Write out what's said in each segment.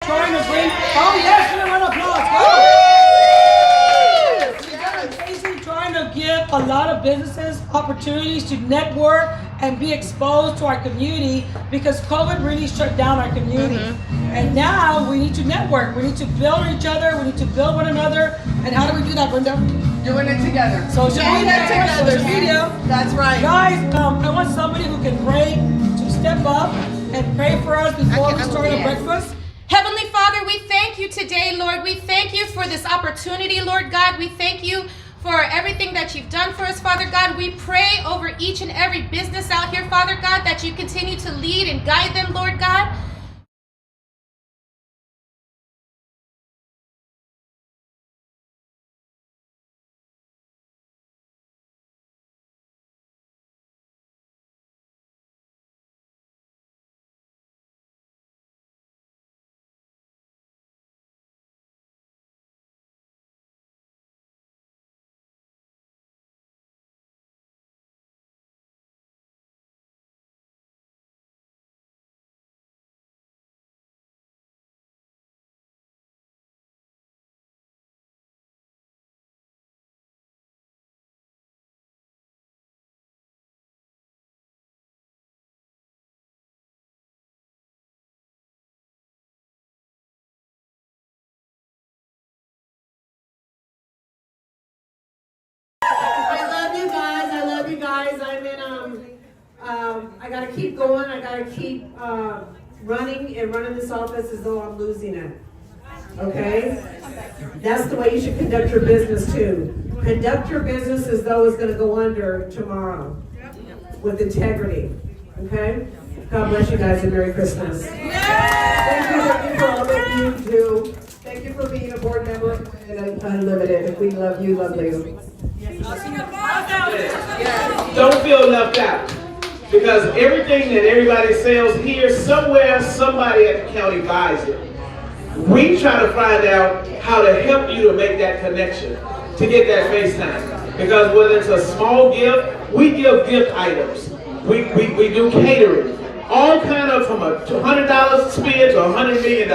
trying to bring, oh yes, give a round of applause. Go! Trying to give a lot of businesses opportunities to network and be exposed to our community because COVID really shut down our community. And now we need to network. We need to build each other. We need to build one another. And how do we do that, Brenda? Doing it together. Social media. Social media. That's right. Guys, I want somebody who can pray to step up and pray for us before we start our breakfast. Heavenly Father, we thank you today, Lord. We thank you for this opportunity, Lord God. We thank you for everything that you've done for us, Father God. We pray over each and every business out here, Father God, that you continue to lead and guide them, Lord God. I gotta keep going. I gotta keep running this office as though I'm losing it. Okay? That's the way you should conduct your business too. Conduct your business as though it's gonna go under tomorrow with integrity. Okay? God bless you guys and Merry Christmas. Thank you for all that you do. Thank you for being a board member and Unlimited. We love you, love you. Don't feel left out. Because everything that everybody sells here, somewhere, somebody at the county buys it. We try to find out how to help you to make that connection, to get that FaceTime. Because whether it's a small gift, we give gift items. We do catering. All kind of from a $100 spend to $100 million.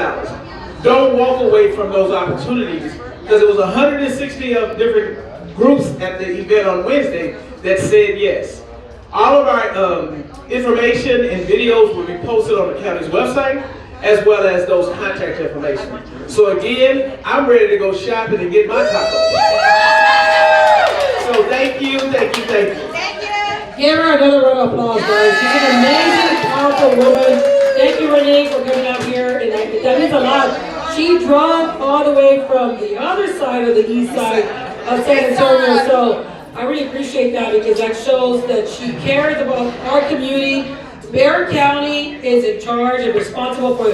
Don't walk away from those opportunities. Because it was 160 of different groups at the event on Wednesday that said yes. All of our information and videos will be posted on the county's website, as well as those contact information. So again, I'm ready to go shopping and get my tacos. So thank you, thank you, thank you. Thank you. Give her another round of applause, guys. She's an amazing, powerful woman. Thank you, Renee, for coming out here. And that means a lot. She drove all the way from the other side of the east side of San Antonio. So I really appreciate that because that shows that she cares about our community. Bexar County is in charge and responsible for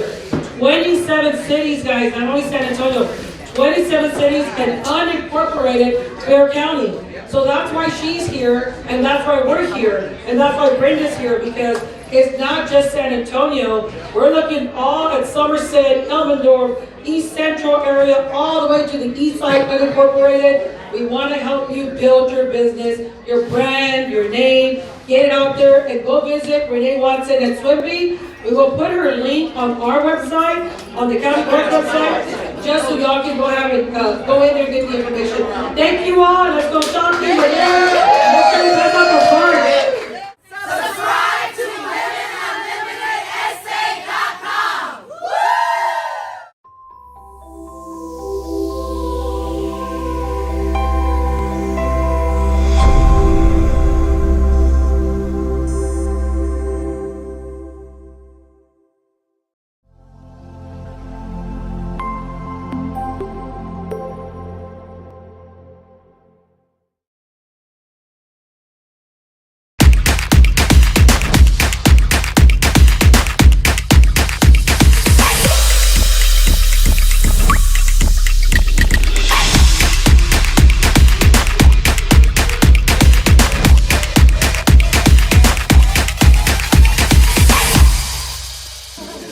27 cities, guys, not only San Antonio, 27 cities and unincorporated Bexar County. So that's why she's here, and that's why we're here, and that's why Brenda's here, because it's not just San Antonio. We're looking all at Somerset, Elmendorf, East Central area, all the way to the east side unincorporated. We want to help you build your business, your brand, your name. Get it out there and go visit Renee Watson at Swimpy. We will put her link on our website, on the county clerk website, just so y'all can go ahead and go in there and get the information. Thank you all. Let's go shopping. Let's go up a party. Subscribe to LivinUnlimitedSA.com.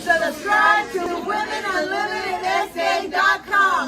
Subscribe to WomenUnlimitedSA.com.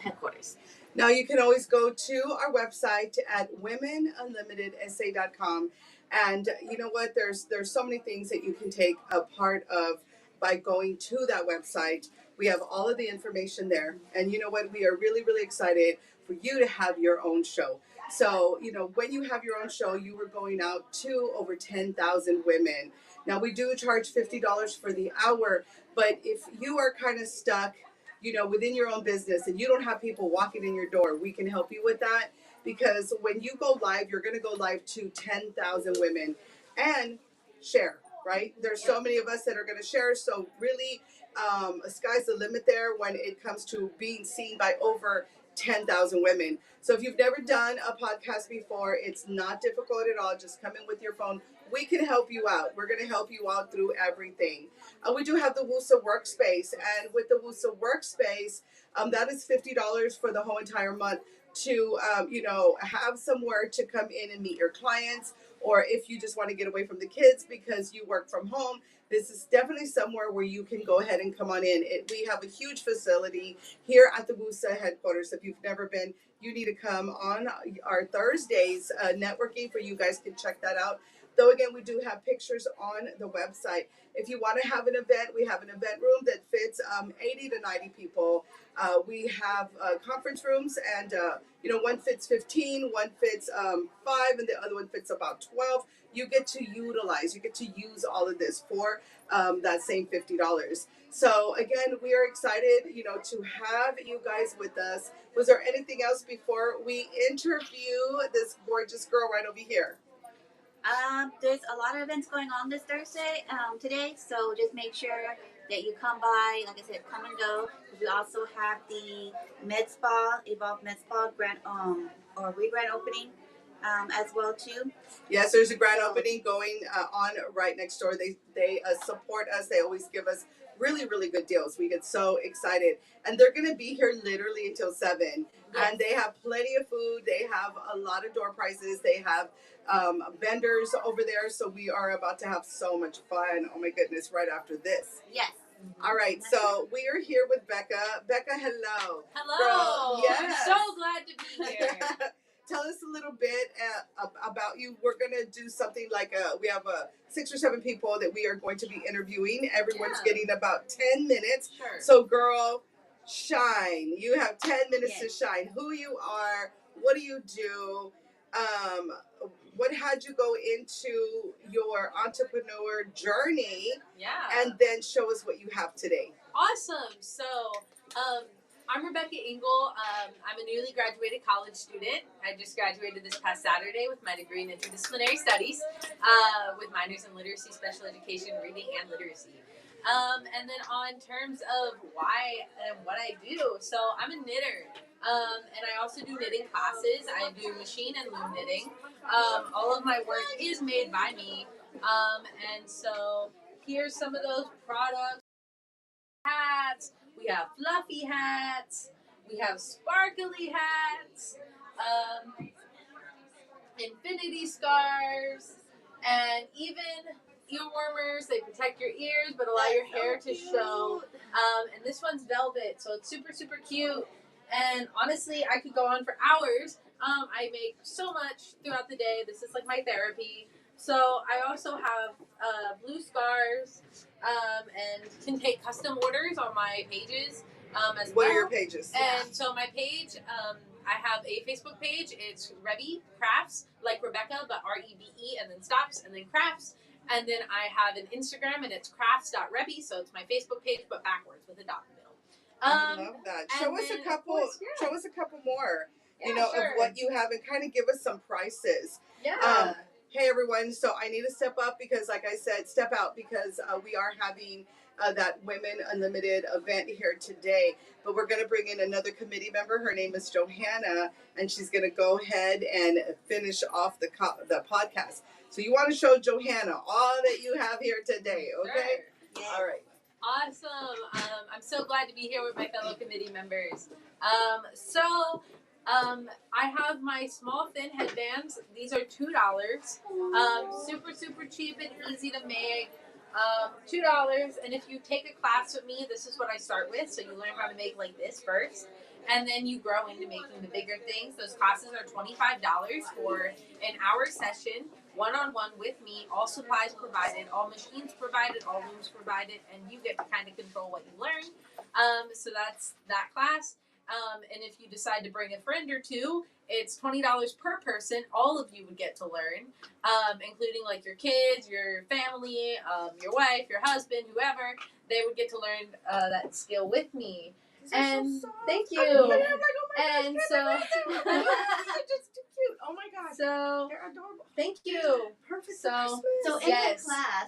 headquarters. Now you can always go to our website at womenunlimitedsa.com, and you know what? There's so many things that you can take a part of by going to that website. We have all of the information there, and you know what? We are really, really excited for you to have your own show. So, you know, when you have your own show, you were going out to over 10,000 women. Now, we do charge $50 for the hour, but if you are kind of stuck, you know, within your own business and you don't have people walking in your door, we can help you with that. Because when you go live, you're going to go live to 10,000 women and share, right? There's so many of us that are going to share. So really, sky's the limit there when it comes to being seen by over 10,000 women. So if you've never done a podcast before, it's not difficult at all. Just come in with your phone. We can help you out. We're going to help you out through everything. We do have the WUSA workspace, and with the WUSA workspace, that is $50 for the whole entire month to, you know, have somewhere to come in and meet your clients, or if you just want to get away from the kids because you work from home, this is definitely somewhere where you can go ahead and come on in. We have a huge facility here at the WUSA headquarters. If you've never been, you need to come on our Thursdays networking for you guys can check that out. Though again, we do have pictures on the website. If you want to have an event, we have an event room that fits 80 to 90 people. We have conference rooms, and you know, one fits 15, one fits 5, and the other one fits about 12. You get to utilize, you get to use all of this for that same $50. So again, we are excited, you know, to have you guys with us. Was there anything else before we interview this gorgeous girl right over here? There's a lot of events going on this Thursday, today, so just make sure that you come by. Like I said, come and go. We also have the Med Spa, Evolve Med Spa grand or re-grand opening as well too. Yes, there's a grand opening going on right next door. They support us. They always give us really, really good deals. We get so excited, and they're going to be here literally until 7. Yes. And they have plenty of food. They have a lot of door prizes. They have vendors over there. So we are about to have so much fun. Oh my goodness! Right after this. Yes. All right, so we are here with Becca. Becca, hello. Hello. Girl, yes. I'm so glad to be here. Tell us a little bit about you. We're going to do something like we have 6 or 7 people that we are going to be interviewing. Everyone's getting about 10 minutes. Sure. So, girl, shine. You have 10 minutes to shine. Who you are, what do you do, what had you go into your entrepreneur journey, and then show us what you have today. Awesome. So, I'm Rebecca Engle. I'm a newly graduated college student. I just graduated this past Saturday with my degree in interdisciplinary studies, with minors in literacy, special education, reading, and literacy. And then on terms of why and what I do, so I'm a knitter, and I also do knitting classes. I do machine and loom knitting. All of my work is made by me, and so here's some of those products. Hats. We have fluffy hats. We have sparkly hats. Infinity scarves, and even ear warmers. They protect your ears but allow your hair to show. And this one's velvet, so it's super, super cute. And honestly, I could go on for hours. I make so much throughout the day. This is like my therapy. So I also have blue scarves, and can take custom orders on my pages as well. What are your pages? And so my page, I have a Facebook page. It's Rebe Crafts, like Rebecca, but REBE and then stops and then crafts. And then I have an Instagram, and it's crafts.rebe. So it's my Facebook page, but backwards with a dot in the middle. I love that. Show us a couple. Show us a couple more. You know, of what you have, and kind of give us some prices. Yeah. Hey everyone, so I need to step up because, like I said, step out because we are having that Women Unlimited event here today. But we're going to bring in another committee member. Her name is Johanna, and she's going to go ahead and finish off the podcast. So you want to show Johanna all that you have here today, okay? Sure. All right. Awesome. I'm so glad to be here with my fellow committee members. I have my small thin headbands. These are $2. Super, super cheap and easy to make. $2. And if you take a class with me, this is what I start with. So you learn how to make like this first. and then you grow into making the bigger things. Those classes are $25 for an hour session, one-on-one with me, all supplies provided, all machines provided, all rooms provided, and you get to kind of control what you learn. So that's that class. And if you decide to bring a friend or two, it's $20 per person. All of you would get to learn, including like your kids, your family, your wife, your husband, whoever. They would get to learn that skill with me. And so thank you. I'm like, oh my gosh, And they're so, just too cute. Oh my god. so They're adorable. thank you. Perfect So- for Christmas. So in Yes. the class,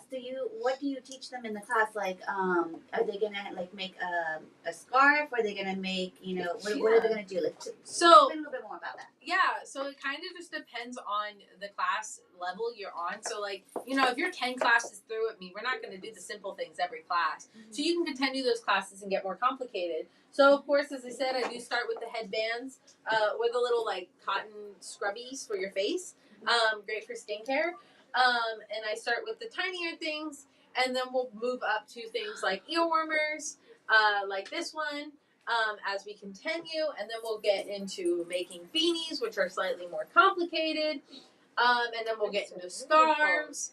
what do you teach them in the class? Like, are they gonna like make a scarf? Are they gonna make, what are they gonna do? Like, So explain a little bit more about that. yeah, so it kind of just depends on the class level you're on. So like, if you're 10 classes through with me, we're not going to do the simple things every class. So you can continue those classes and get more complicated. So of course, as I said, I do start with the headbands, or the little like cotton scrubbies for your face. Great for skincare. And I start with the tinier things, and then we'll move up to things like ear warmers, like this one. As we continue, and then we'll get into making beanies, which are slightly more complicated, and then we'll get into scarves,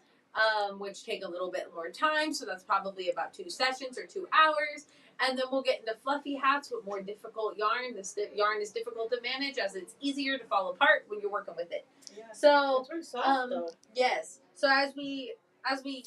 which take a little bit more time, so that's probably about 2 sessions or 2 hours, and then we'll get into fluffy hats with more difficult yarn. The yarn is difficult to manage as it's easier to fall apart when you're working with it. Yeah. So, It's very soft though. yes, so as we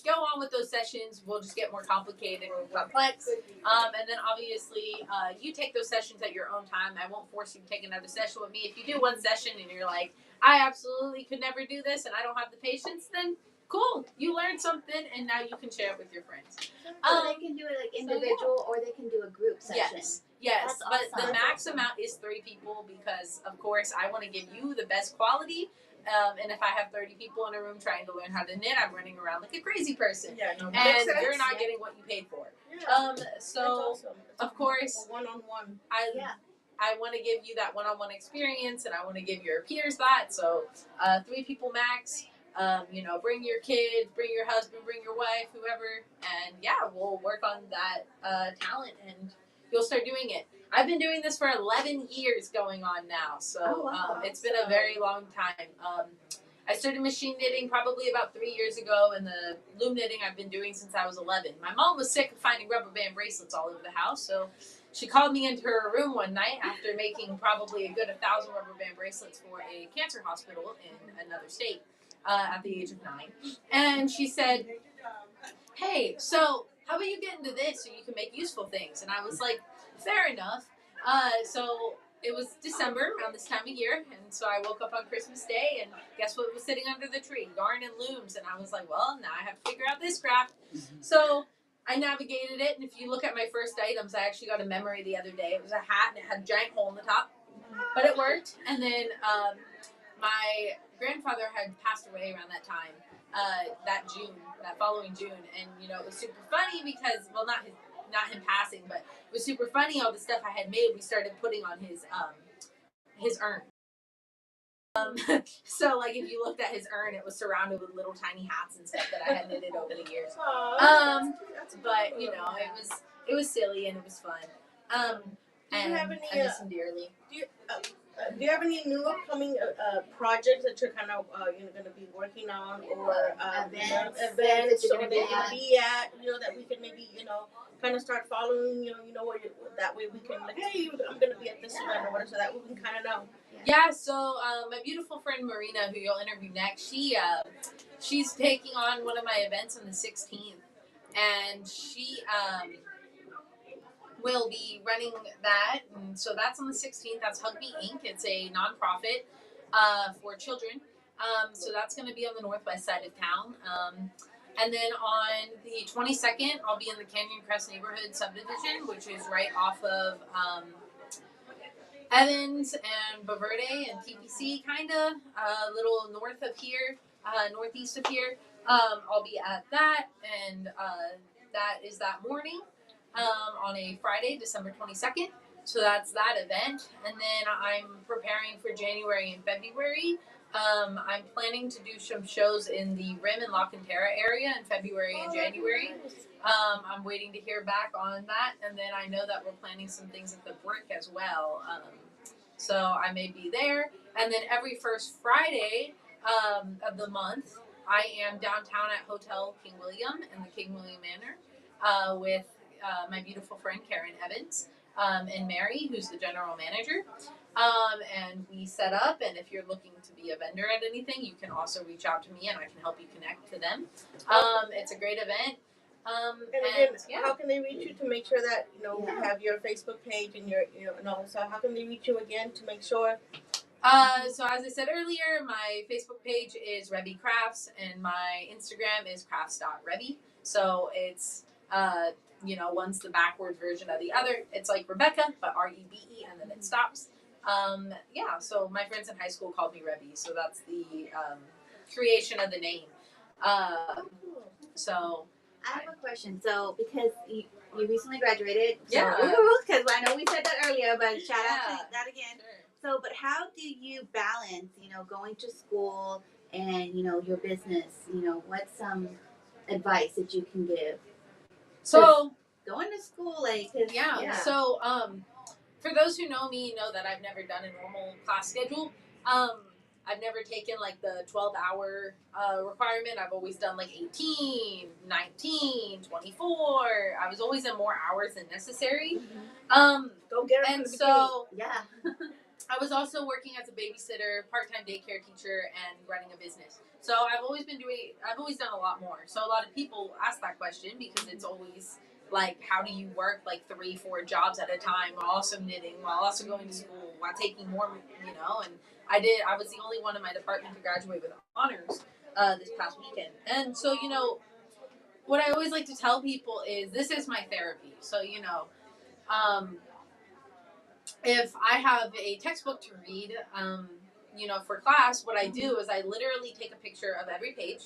go on with those sessions, we'll just get more complicated and complex. And then obviously, you take those sessions at your own time. I won't force you to take another session with me. If you do one session and you're like, I absolutely could never do this and I don't have the patience, then cool. You learned something and now you can share it with your friends. So they can do it like individual, or they can do a group session. Yes, That's but awesome. the max amount is 3 people because, of course, I want to give you the best quality. And if I have 30 people in a room trying to learn how to knit, I'm running around like a crazy person. Yeah, no, And makes sense. you're not getting what you paid for. Yeah. So, That's awesome. of course, A one-on-one. I want to give you that one-on-one experience, and I want to give your peers that. So, 3 people max. Bring your kids, bring your husband, bring your wife, whoever, and yeah, we'll work on that talent, and you'll start doing it. I've been doing this for 11 years going on now, so it's been a very long time. I started machine knitting probably about 3 years ago, and the loom knitting I've been doing since I was 11. My mom was sick of finding rubber band bracelets all over the house, so she called me into her room one night after making probably a good 1,000 rubber band bracelets for a cancer hospital in another state at the age of 9. And she said, hey, so how about you get into this so you can make useful things? And I was like, fair enough. So it was December around this time of year, and so I woke up on Christmas Day, and guess what was sitting under the tree? Yarn and looms. And I was like, well, now I have to figure out this craft. So I navigated it, and if you look at my first items, I actually got a memory the other day. It was a hat, and it had a giant hole in the top, but it worked. And then my grandfather had passed away around that time, that following June, and it was super funny because, well, not him passing, but it was super funny. All the stuff I had made, we started putting on his urn. So like if you looked at his urn, it was surrounded with little tiny hats and stuff that I had knitted over the years. But it was silly and it was fun. And have any, I miss him dearly. Do you have any new upcoming projects that you're kind of going to be working on, or events that you're or gonna that you're going to be at, that we can maybe kind of start following, where that way we can like, hey, I'm going to be at this event or whatever, so that we can kind of know. Yeah, so my beautiful friend Marina, who you'll interview next, she's taking on one of my events on the 16th, and she will be running that, and so that's on the 16th. That's Hug Me Inc. It's a nonprofit for children, so that's going to be on the northwest side of town. And then on the 22nd, I'll be in the Canyon Crest neighborhood subdivision, which is right off of Evans and Baverde and TPC, kind of a little north of here, northeast of here. I'll be at that, and that is that morning on a Friday, December 22nd. So that's that event. And then I'm preparing for January and February. I'm planning to do some shows in the Rim and La Cantera area in February and January. I'm waiting to hear back on that. And then I know that we're planning some things at the Brick as well. So I may be there. And then every first Friday of the month, I am downtown at Hotel King William in the King William Manor with my beautiful friend Karen Evans and Mary, who's the general manager. And we set up, and if you're looking to be a vendor at anything, you can also reach out to me and I can help you connect to them. It's a great event. And again, how can they reach you to make sure that, you know, you have your Facebook page and your, you know, and all, so how can they reach you again to make sure? So as I said earlier, my Facebook page is Rebe Crafts and my Instagram is crafts.rebe. So it's, you know, one's the backwards version of the other. It's like Rebecca, but R-E-B-E, and then it stops. Yeah, so my friends in high school called me Rebe, so that's the creation of the name. So I have a question. So, because you recently graduated, so, Yeah. because I know we said that earlier, but shout out Yeah. to that again. Sure. So, but how do you balance, you know, going to school and, you know, your business? You know, what's some advice that you can give? So Going to school, like, 'cause, yeah. So for those who know me, know that I've never done a normal class schedule. I've never taken like the 12-hour requirement. I've always done like 18, 19, 24. I was always in more hours than necessary. Go get her And from the so yeah. I was also working as a babysitter, part-time daycare teacher, and running a business. So I've always done a lot more. So a lot of people ask that question because it's always like, how do you work like 3-4 jobs at a time while also knitting, while also going to school, while taking more, you know? And I was the only one in my department to graduate with honors this past weekend. And so, you know, what I always like to tell people is this is my therapy. So, you know, if I have a textbook to read, you know, for class, what I do is I literally take a picture of every page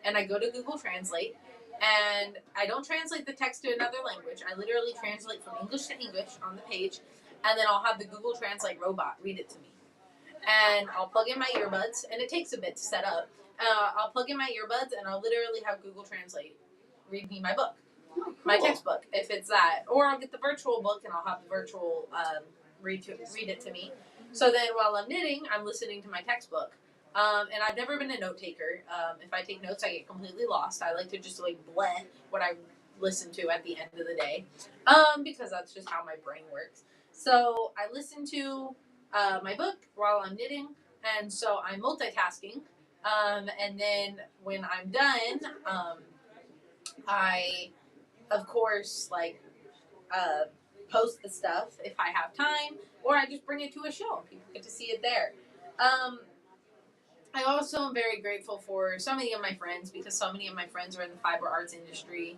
and I go to Google Translate and I don't translate the text to another language. I literally translate from English to English on the page and then I'll have the Google Translate robot read it to me. And I'll plug in my earbuds and it takes a bit to set up. I'll plug in my earbuds and I'll literally have Google Translate read me my book, my textbook, if it's that. Or I'll get the virtual book and I'll have the virtual read it to me. So then while I'm knitting, I'm listening to my textbook. And I've never been a note taker. If I take notes, I get completely lost. I like to just like blend what I listen to at the end of the day, because that's just how my brain works. So I listen to my book while I'm knitting, and so I'm multitasking. And then when I'm done, I, of course, like post the stuff if I have time, or I just bring it to a show and people get to see it there. I also am very grateful for so many of my friends because so many of my friends are in the fiber arts industry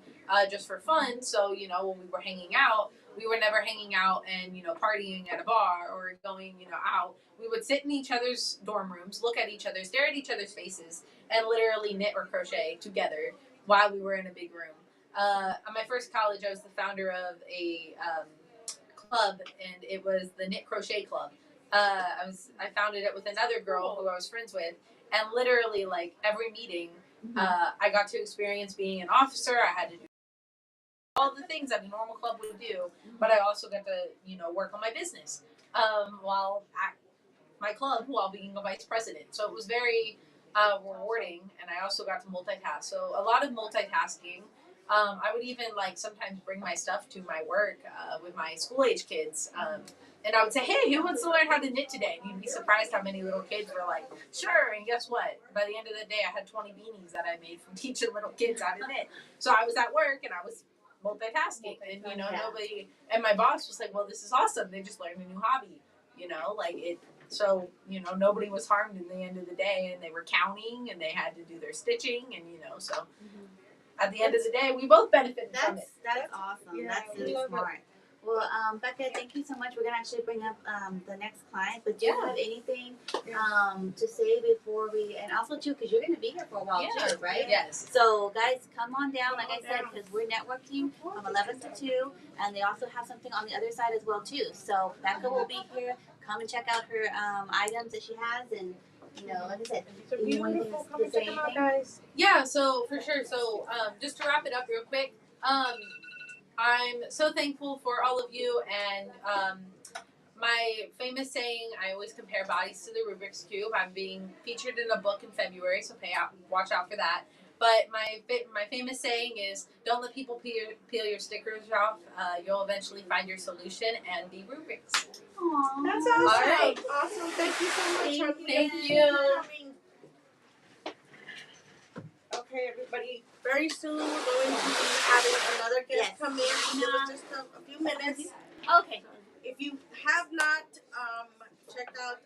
just for fun. So, you know, when we were hanging out, we were never hanging out and, you know, partying at a bar or going, you know, out. We would sit in each other's dorm rooms, look at each other, stare at each other's faces, and literally knit or crochet together while we were in a big room. At my first college, I was the founder of a club, and it was the Knit Crochet Club. I founded it with another girl who I was friends with, and literally like every meeting, I got to experience being an officer. I had to do all the things that a normal club would do, but I also got to, you know, work on my business while at my club while being a vice president. So it was very rewarding, and I also got to multitask. So a lot of multitasking. I would even like sometimes bring my stuff to my work with my school age kids. And I would say, hey, who wants to learn how to knit today? And you'd be surprised how many little kids were like, sure. And guess what? By the end of the day, I had 20 beanies that I made from teaching little kids how to knit. So I was at work and I was multitasking. And, you know, nobody, and my boss was like, well, this is awesome. They just learned a new hobby, you know, like it. So, you know, nobody was harmed in the end of the day, and they were counting and they had to do their stitching. And, you know, so at the end of the day, we both benefited from it. That's awesome. Yeah, That's really smart. Well, Becca, thank you so much. We're gonna actually bring up the next client, but do you have anything to say before we, and also too, because you're gonna be here for a while too, right? Yes. So guys, come on down, like I said, because we're networking from 11 to 2, and they also have something on the other side as well too. So Becca will be here. Come and check out her items that she has, and you know, like I said, So beautiful. Come and check them out, guys. Yeah, so for sure. So just to wrap it up real quick, I'm so thankful for all of you, and my famous saying, I always compare bodies to the Rubik's Cube. I'm being featured in a book in February, so watch out for that. But my famous saying is, don't let people peel your stickers off. You'll eventually find your solution and be Rubik's. Aww. That's awesome. All right. Awesome. Thank you so much. Thank you. Okay, everybody. Very soon we're going to be having another guest come in. Give us just a few minutes. Okay. If you have not checked out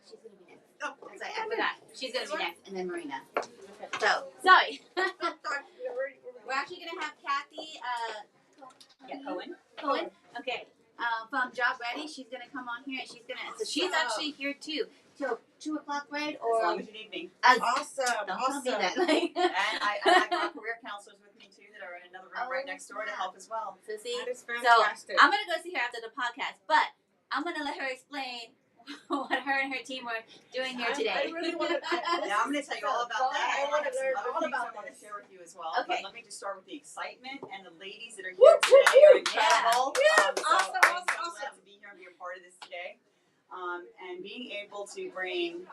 She's gonna be next. oh, That's right, I forgot. She's gonna be next, and then Marina. Okay. So, sorry. We're We're actually gonna have Kathy Cohen. Cohen. Okay. From Job Ready, she's gonna come on here, and she's gonna. So she's actually here too till 2 o'clock, right? Or As long as you need me. awesome. don't Awesome. tell me that. And I have our career counselors with me too that are in another room right next door to help as well. So see, That is so fantastic. I'm gonna go see her after the podcast, but I'm gonna let her explain what her and her team were doing here today. I really want to. Now I'm going to tell you all about that. I want to learn Other all things about I want to this. share with you as well. Okay. But let me just start with the excitement, and the ladies that are here today are incredible. Yeah. So Awesome, I'm so awesome. glad to be here and be a part of this today. And being able to bring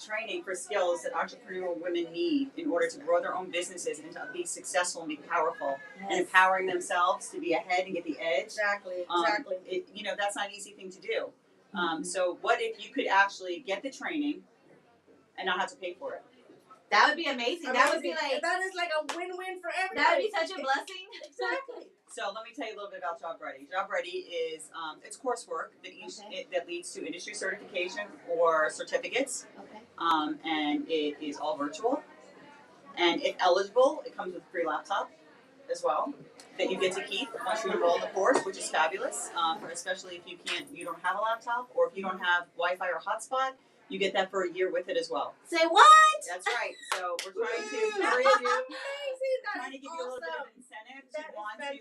training for skills that entrepreneurial women need in order to grow their own businesses and to be successful and be powerful, and empowering themselves to be ahead and get the edge. Exactly. That's not an easy thing to do. So what if you could actually get the training and not have to pay for it? That would be amazing. That would be like that is like a win-win for everybody. that would be such a blessing. Exactly. So let me tell you a little bit about Job Ready. Job Ready is it's coursework that leads to industry certification or certificates, Okay. and it is all virtual. And if eligible, it comes with a free laptop as well that you get to keep once you enroll in the course, which is fabulous. Especially if you don't have a laptop, or if you don't have Wi-Fi or hotspot, you get that for a year with it as well. Say what? That's right. So we're trying to encourage you, trying to give you a little bit of incentive to want to train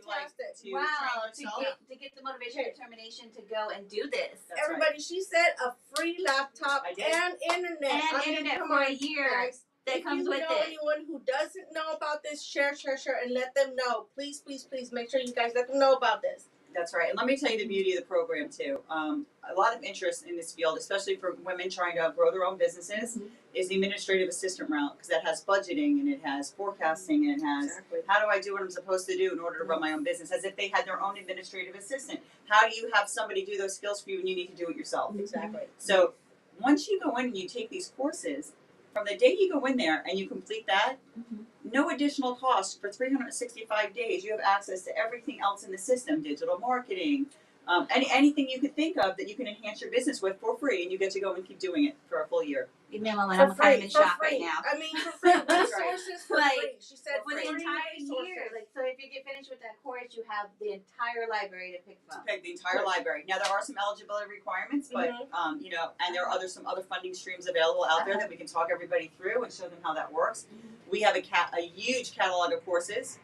yourself. To get the motivation and determination to go and do this. That's Everybody, she said a free laptop I did. and internet. And internet come for on, a year guys. that If comes you with know it. anyone who doesn't know about this, share, and let them know. Please, please, please make sure you guys let them know about this. That's right. And let me tell you the beauty of the program too. A lot of interest in this field, especially for women trying to grow their own businesses, is the administrative assistant route, because that has budgeting and it has forecasting and it has how do I do what I'm supposed to do in order to run my own business, as if they had their own administrative assistant. How do you have somebody do those skills for you when you need to do it yourself? Exactly. So once you go in and you take these courses, from the day you go in there and you complete that, no additional cost for 365 days. You have access to everything else in the system, digital marketing, anything you could think of that you can enhance your business with for free, and you get to go and keep doing it for a full year. Leave me alone. For I'm kind of free, in for shock free. right now. I mean, for free. That's right. Resources for Like, free. She said For the free entire resources. year. Like, so if you get finished with that course, you have the entire library to pick from. Pick the entire library. Now there are some eligibility requirements, but and there are some other funding streams available out there that we can talk everybody through and show them how that works. We have a huge catalog of courses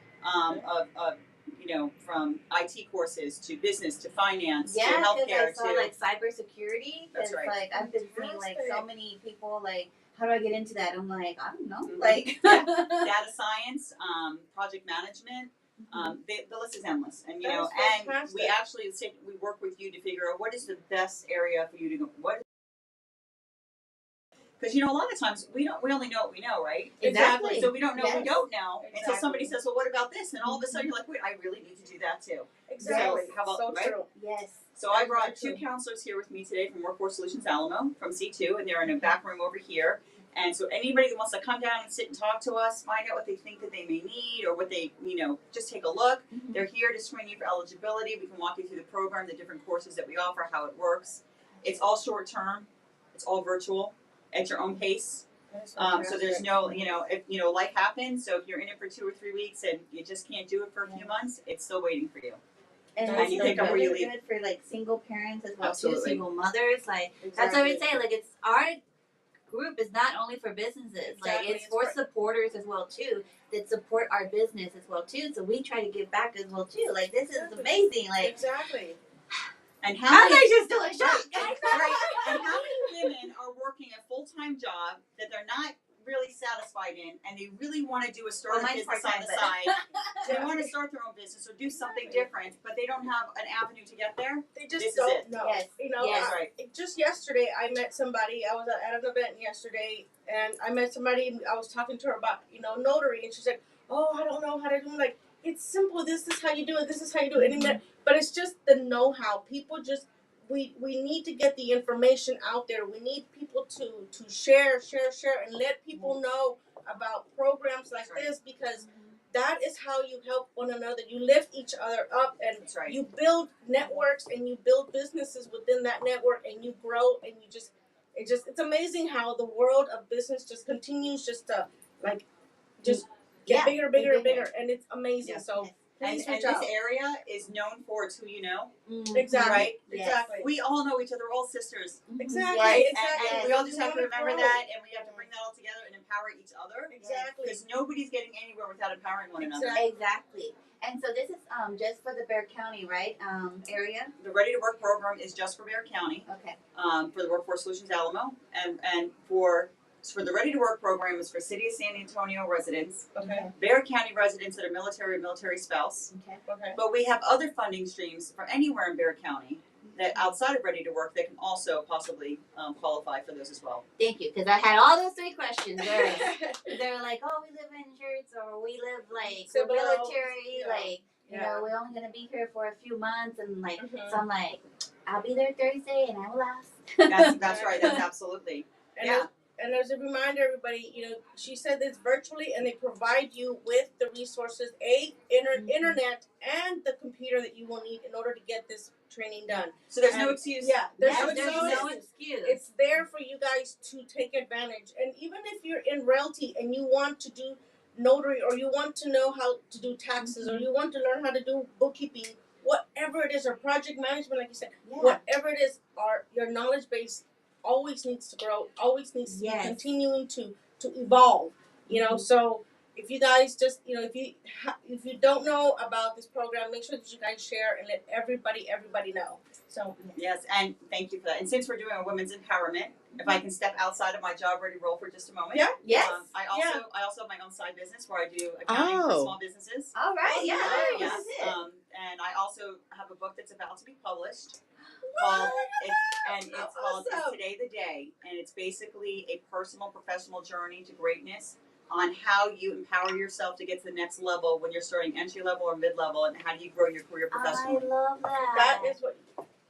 from IT courses to business to finance to healthcare I saw like cybersecurity. That's right. Like I've been seeing like so many people like, how do I get into that? I'm like, I don't know. Mhm. Like data science, project management. The list is endless, and That is and fantastic. we actually we work with you to figure out what is the best area for you to go. Because a lot of times we only know what we know, right? Exactly. So we don't know what we Yes. don't know until Exactly. somebody says, "Well, what about this?" And all of a sudden you're like, "Wait, I really need to do that too." Exactly. So, how about- so right? true. yes. So I That's brought very two true. counselors here with me today from Workforce Solutions Alamo from C2, and they're in a back room over here. And so anybody that wants to come down and sit and talk to us, find out what they think that they may need, or what they, just take a look. They're here to screen you for eligibility. We can walk you through the program, the different courses that we offer, how it works. It's all short term. It's all virtual at your own pace. So there's no, if life happens. So if you're in it for 2 or 3 weeks and you just can't do it for a few months, it's still waiting for you. And And this you is pick up where you really leave. good for like single parents as well too, Absolutely. single mothers. Like that's what we say. Like it's our group is not only for businesses. Like Exactly. it's for supporters as well too that support our business as well too. So we try to give back as well too. Like this is amazing. Like Exactly. And how I'm many, like just doing shock. right, and how many women are working a full-time job that they're not really satisfied in, and they really want to do a startup mine's business on the part-time, side. They want to start their own business or do something different, but they don't have an avenue to get there. They just This is don't it. know. Yes. You know, Yes. Right. just yesterday I met somebody. I was at an event yesterday, and I met somebody. I was talking to her about notary, and she said, "Oh, I don't know how to do it." I'm like, it's simple. This is how you do it. This is how you do it. And but it's just the know-how. People just we need to get the information out there. We need people to share, and let people know about programs like this, because that is how you help one another. You lift each other up, and you build networks, and you build businesses within that network, and you grow, and it's amazing how the world of business just continues just to get bigger, and it's amazing. Yeah. So And please this reach out. area is known for it's who you know. Exactly. Right? Yes. Exactly. We all know each other. We're all sisters. Exactly. Right? Exactly. And we all just have to wanna remember grow. that, and we have to bring that all together and empower each other. Exactly. Because nobody's getting anywhere without empowering one another. Exactly. And so this is just for the Bexar County, right? Area. The Ready to Work program is just for Bexar County, Okay. for the Workforce Solutions Alamo, and for the Ready to Work program is for City of San Antonio residents, Okay. Bexar County residents that are military or military spouse. Okay. Okay. But we have other funding streams for anywhere in Bexar County that outside of Ready to Work that can also possibly qualify for those as well. Thank you, because I had all those 3 questions. They're like, oh, we live in shirts, or we live like we're military, like you know, we're only gonna be here for a few months, and like so I'm like, I'll be there Thursday, and I will ask. That's right. That's absolutely. And there's a reminder, everybody, she said this virtually, and they provide you with the resources, internet, and the computer that you will need in order to get this training done. So there's no excuse. Yeah, there's no excuse. It's there for you guys to take advantage. And even if you're in realty and you want to do notary, or you want to know how to do taxes, or you want to learn how to do bookkeeping, whatever it is, or project management, like you said, whatever it is, your knowledge base always needs to grow, always needs to be continuing to evolve. So if you guys just if you don't know about this program, make sure that you guys share and let everybody know. So yes, and thank you for that. And since we're doing a women's empowerment, if I can step outside of my job ready role for just a moment. Yes. I also have my own side business where I do accounting for small businesses. All right. Yes. And I also have a book that's about to be published. It's called Is Today the Day, and it's basically a personal professional journey to greatness on how you empower yourself to get to the next level when you're starting entry level or mid level, and how do you grow your career professionally. I love that. that is what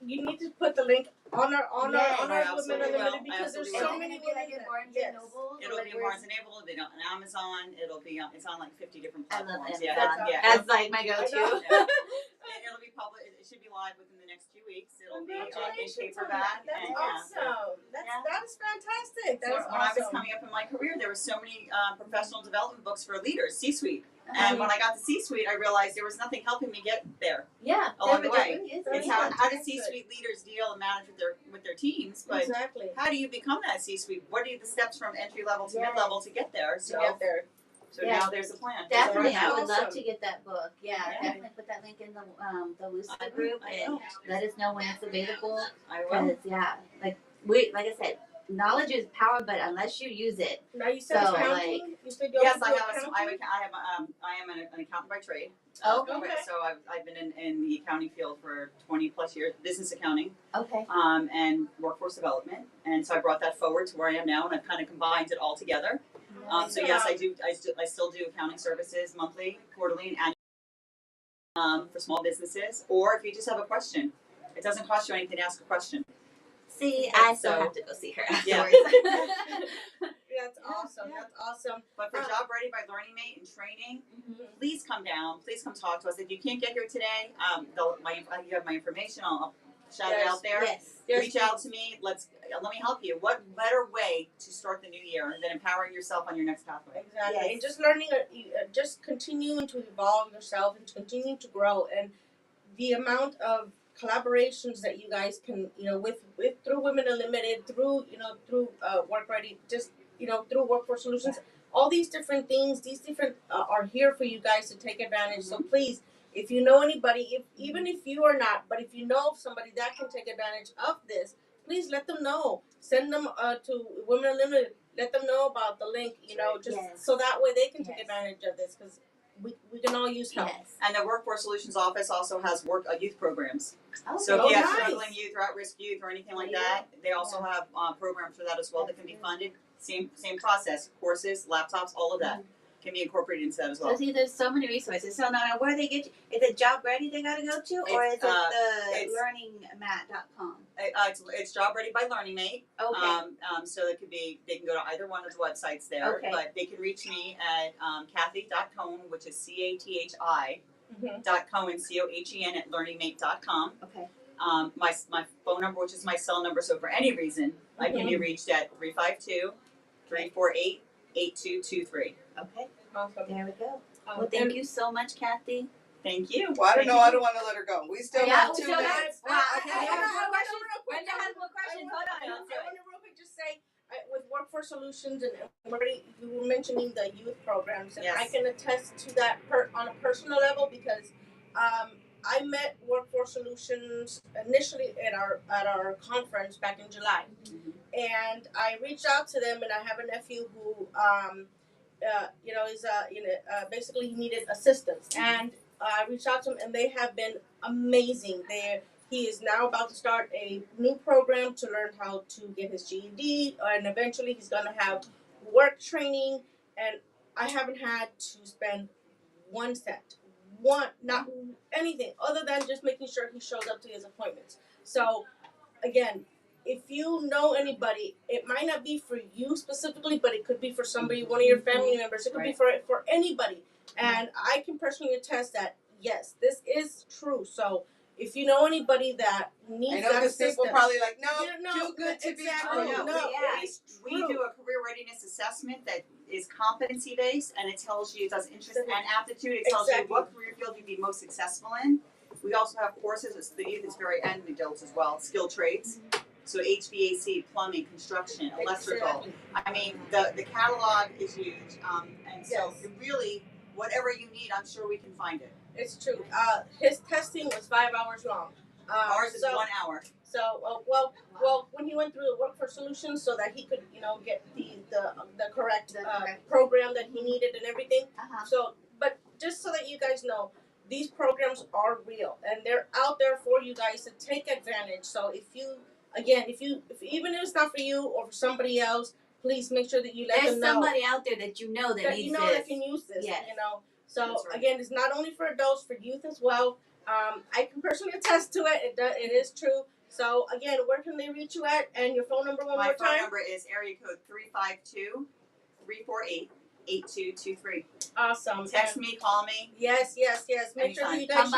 you need to put the link on our Women absolutely Unlimited, will. because there's Absolutely so will. many It'll be like women in Barnes yes. and Noble. It'll be in Barnes and Noble. It'll be on Amazon. It'll be on. It's on like 50 different I love platforms. Amazon. Yeah. That's like my go-to. It'll be public. It should be live within the next 2 weeks. It'll be in paperback. That's and awesome. That is fantastic. That is when I was awesome. coming up in my career, there were so many professional development books for leaders, C-suite. And when I got to C-suite, I realized there was nothing helping me get there. Yeah. Along the way. It's It's how do C-suite leaders deal and manage with their teams, but Exactly. how do you become that C-suite? What are the steps from entry level to Yes. mid level to get there? So, so Yes. now there's a plan. Definitely, That's I would love awesome. to get that book. Yeah, definitely put that link in the Lucid group and let us know when it's available. I will. Because like I said, knowledge is power, but unless you use it, Now you said So, accounting. You said you Yes, also I do have. accounting? I am an accountant by trade. Okay. So I've been in the accounting field for 20 plus years, business accounting, okay. and workforce development, and so I brought that forward to where I am now, and I've kind of combined it all together. So yes, I do. I still do accounting services monthly, quarterly, and annually for small businesses. Or if you just have a question, it doesn't cost you anything to ask a question. See, I still have to go see her Yeah. afterwards. That's awesome. That's awesome. But for Job Ready by Learning Mate and training, please come down. Please come talk to us. If you can't get here today, you have my information. I'll shout it out there. Yes. Reach out to me. Let me help you. What better way to start the new year than empowering yourself on your next pathway? Exactly. Yes. And just learning, just continuing to evolve yourself and continuing to grow. And the amount of collaborations that you guys can, with through Women Unlimited, through Work Ready, just through Workforce Solutions, all these different things, these different are here for you guys to take advantage. So please, if you know anybody, even if you are not, but if you know of somebody that can take advantage of this, please let them know. Send them to Women Unlimited. Let them know about the link, so that way they can take advantage of this, because we can all use help. Yes. And the Workforce Solutions Office also has youth programs. Okay. So if you have nice. struggling youth or at-risk youth or anything like that, they also have programs for that as well that can be funded. Same process. Courses, laptops, all of that can be incorporated into that as well. So see, there's so many resources. So now where they get you? Is it Job Ready they gotta go to, or is it the learningmat.com? It's Job Ready by Learning Mate. Okay. So they can go to either one of the websites there. Okay. But they can reach me at Kathy.Cohen, which is CATHI. .Cohen, COHEN at learningmate.com. Okay. My phone number, which is my cell number, so for any reason, I can be reached at 352-348-8223. Okay. Awesome. There we go. Well, thank you so much, Kathy. Thank you. Well, I don't know. I don't want to let her go. We still have 2 minutes. I have more questions. Brenda has more questions. Hold on. I want to real quick just say, with Workforce Solutions, and you were mentioning the youth programs, and I can attest to that on a personal level, because I met Workforce Solutions initially at our conference back in July, and I reached out to them, and I have a nephew who is basically he needed assistance, and I reached out to him, and they have been amazing. He is now about to start a new program to learn how to get his GED, and eventually he's going to have work training, and I haven't had to spend 1 cent, not anything, other than just making sure he shows up to his appointments. So, again, if you know anybody, it might not be for you specifically, but it could be for somebody, one of your family members. It could be for anybody. And I can personally attest that, yes, this is true. So if you know anybody that needs that assistance. People probably like, no, too good to be exactly. true. We do a career readiness assessment that is competency based, and it tells you, it does interest and aptitude. It tells you what career field you'd be most successful in. We also have courses, it's the youth, it's very, and the adults as well, skilled trades. So HVAC, plumbing, construction, electrical. I mean, the catalog is huge. And so really, whatever you need, I'm sure we can find it. It's true. His testing was 5 hours long. Ours is 1 hour. So, well, when he went through the Workforce Solutions, so that he could, get the correct program that he needed and everything. So, but just so that you guys know, these programs are real, and they're out there for you guys to take advantage. So if even if it's not for you or for somebody else, please make sure that you let them know. There's somebody out there that you know that needs this. that can use this. Yes. So again, it's not only for adults, for youth as well. I can personally attest to it. It is true. So again, where can they reach you at? And your phone number one more time? My phone number is area code 352-348-8223. Awesome. Text me, call me. Yes. Make sure that you guys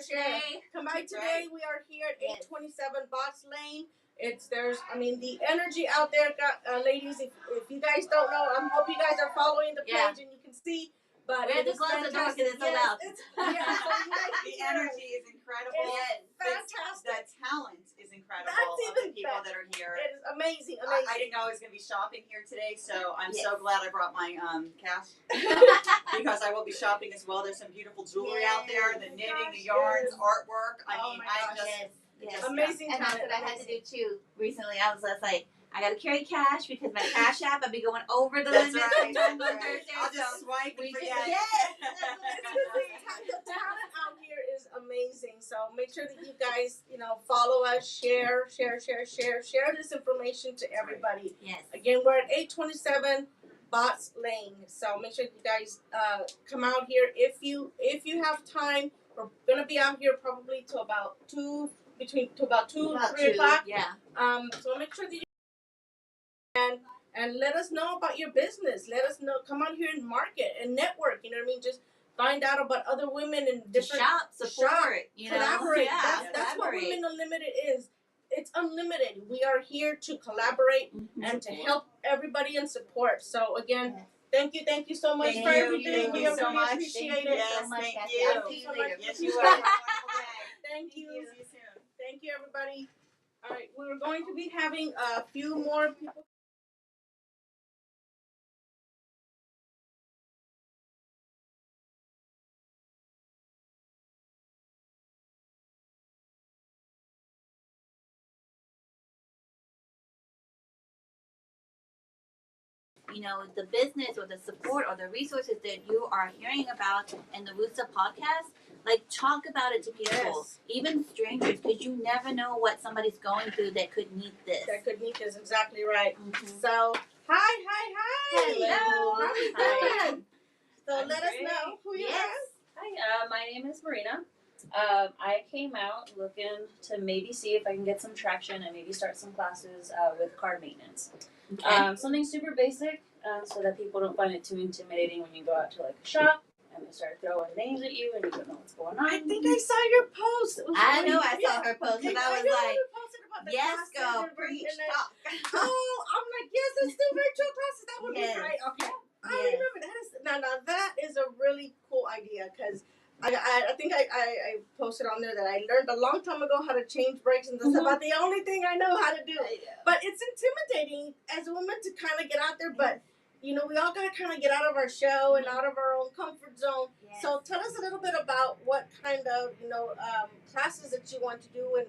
share. Come by today. We are here at 827 Box Lane. The energy out there, ladies. If you guys don't know, I hope you guys are following the page and you can see. But we have to close the door because it's so loud. The energy is incredible. It's fantastic. The talent is incredible. That's even the people that are here. It is amazing. I didn't know I was going to be shopping here today, so I'm so glad I brought my cash because I will be shopping as well. There's some beautiful jewelry out there, the knitting, the yarns, artwork. Yes. Amazing. And that's what I had to do too recently. I was just like, I gotta carry cash because my Cash App, I'll be going over the limit sometimes on Thursday. I'll just swipe and forget. The talent out here is amazing. So make sure that you guys, follow us, share this information to everybody. Yes. Again, we're at 827 Bots Lane. So make sure you guys come out here if you have time. We're gonna be out here probably till about 2, 3 o'clock. Yeah. So make sure that you and let us know about your business. Let us know. Come on here and market and network. Just find out about other women and different support. Collaborate. Yeah, that's what Women Unlimited is. It's unlimited. We are here to collaborate and to help everybody and support. So again, thank you so much for everything. We really appreciate it. Yes, thank you. I'll see you later. Yes, you are. Have a wonderful day. Thank you. See you soon. Thank you, everybody. All right, we're going to be having a few more people. You know, the business or the support or the resources that you are hearing about in the Roots Up podcast, like talk about it to people, Yes. even strangers, because you never know what somebody's going through that could need this. That could meet is exactly right. Mhm. So, hi. Hello. How you Hi. doing? So I'm let us great. know who you Yes. are. Hi, my name is Marina. I came out looking to maybe see if I can get some traction and maybe start some classes with card maintenance. Okay. Something super basic so that people don't find it too intimidating when you go out to like a shop and they start throwing names at you and you don't know what's going on. I think I saw your post. It was I know really- I saw her post and I was know like, you posted about the yes, classes girl, and preach, and then- talk. Oh, I'm like, yes, it's still virtual classes. That would Yes. be great. Okay. I Yes. remember that is now that is a really cool idea because I think I posted on there that I learned a long time ago how to change brakes and that's about the only thing I know how to do. But it's intimidating as a woman to kind of get out there. But you know, we all gotta kind of get out of our shell and out of our own comfort zone. Yes. So tell us a little bit about what kind of classes that you want to do and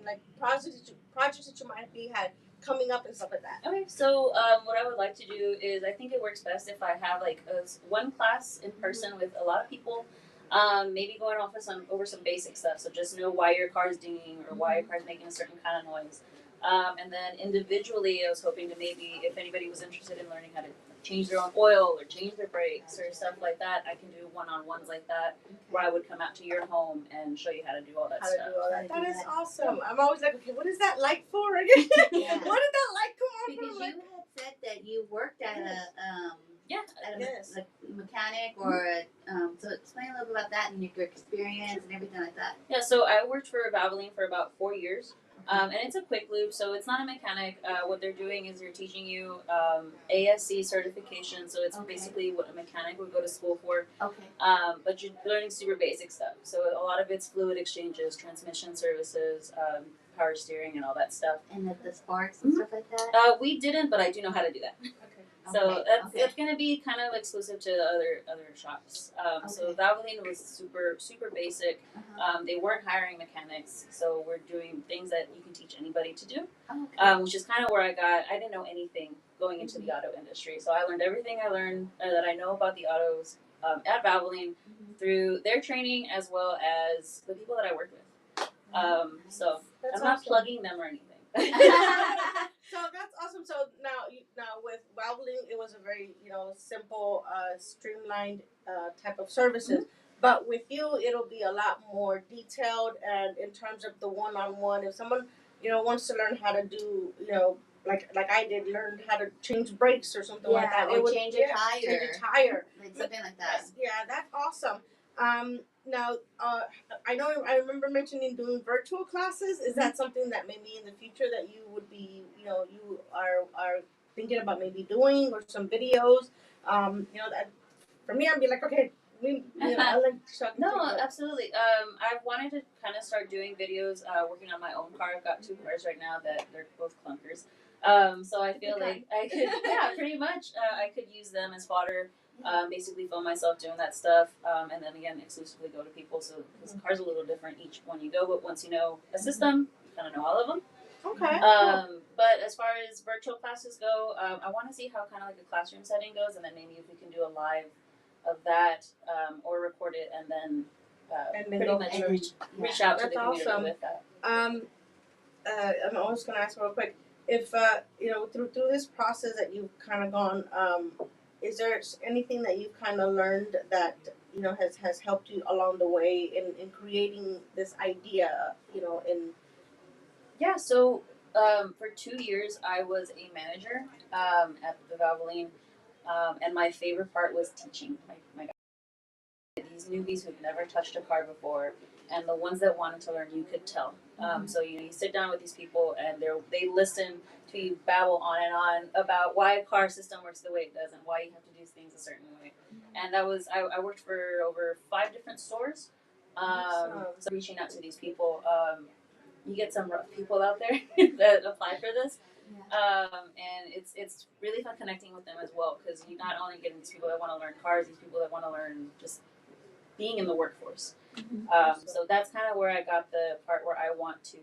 like projects that you might be had coming up and stuff like that. Okay, so what I would like to do is I think it works best if I have like one class in person with a lot of people. Maybe going off of over some basic stuff, so just know why your car's dinging or why your car's making a certain kind of noise. And then individually, I was hoping to maybe, if anybody was interested in learning how to change their own oil or change their brakes or stuff like that, I can do one-on-ones like that, where I would come out to your home and show you how to do all that How stuff. to do all that. How to That do is that. awesome. I'm always like, okay, what is that light for again? Yeah. What did that light come on Because from? you had said that you worked at Yeah. a Yes. mechanic or so explain a little bit about that and your experience and everything like that. Yeah, so I worked for Valvoline for about 4 years. And it's a quick lube, so it's not a mechanic. What they're doing is they're teaching you ASC certification, so it's Okay. basically what a mechanic would go to school for. Okay. But you're learning super basic stuff. So a lot of it's fluid exchanges, transmission services, power steering, and all that stuff. And the sparks and stuff like that. We didn't, but I do know how to do that. Okay. So Okay, that's okay. it's gonna be kind of exclusive to other shops. So Okay. Valvoline was super basic. Uh-huh. They weren't hiring mechanics, so we're doing things that you can teach anybody to do. Okay. Which is kind of where I didn't know anything going into the auto industry. So I learned everything I learned that I know about the autos at Valvoline through their training as well as the people that I worked with. So That's I'm not awesome. plugging them or anything. So that's awesome. So now with Valvoline, it was a very simple, streamlined type of services. But with you, it'll be a lot more detailed, and in terms of the one-on-one, if someone wants to learn how to do like I did, learn how to change brakes or something like that, or it would change a tire. change a tire. Like something like that. Yeah, that's awesome. Now, I remember mentioning doing virtual classes. Is that something that maybe in the future that you would be, you are thinking about maybe doing, or some videos? That for me, I'd be like, okay, I like to talk. No, absolutely. I've wanted to kind of start doing videos, working on my own car. I've got 2 cars right now that they're both clunkers. So I feel like I could, pretty much, I could use them as fodder. Basically film myself doing that stuff, and then again exclusively go to people. So because the car's a little different each one you go, but once you know a system, you kind of know all of them. Okay. But as far as virtual classes go, I want to see how kind of like a classroom setting goes, and then maybe if we can do a live of that, or record it, and then pretty go much from there. reach out to That's the community awesome. with that. I'm always gonna ask real quick if through this process that you've kind of gone, is there anything that you've kind of learned that has helped you along the way in creating this idea, Yeah, so for 2 years I was a manager at the Valvoline, and my favorite part was teaching. My these newbies who've never touched a car before, and the ones that wanted to learn, you could tell. So you sit down with these people and they listen to you babble on and on about why a car system works the way it does and why you have to do things a certain way. And that was I worked for over 5 different stores. So reaching out to these people, you get some rough people out there that apply for this. And it's really fun connecting with them as well, because you not only get these people that want to learn cars, these people that want to learn just being in the workforce. So that's kind of where I got the part where I want to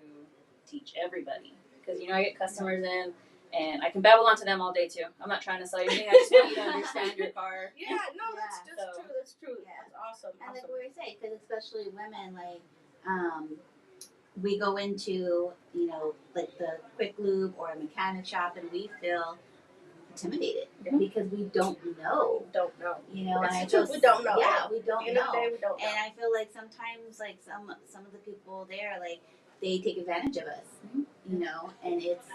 teach everybody, because I get customers in and I can babble on to them all day too. I'm not trying to sell you anything. I just want you to understand your car. Yeah, no, that's true. That's true. Yeah. That's awesome. And like we were saying, because especially women, like, we go into, like the quick lube or a mechanic shop and we feel intimidated because we don't know. And I feel, we don't know. Yeah, we don't At the end know. of the day, we don't know. And I feel like sometimes, like some of the people there, like they take advantage of us, and it's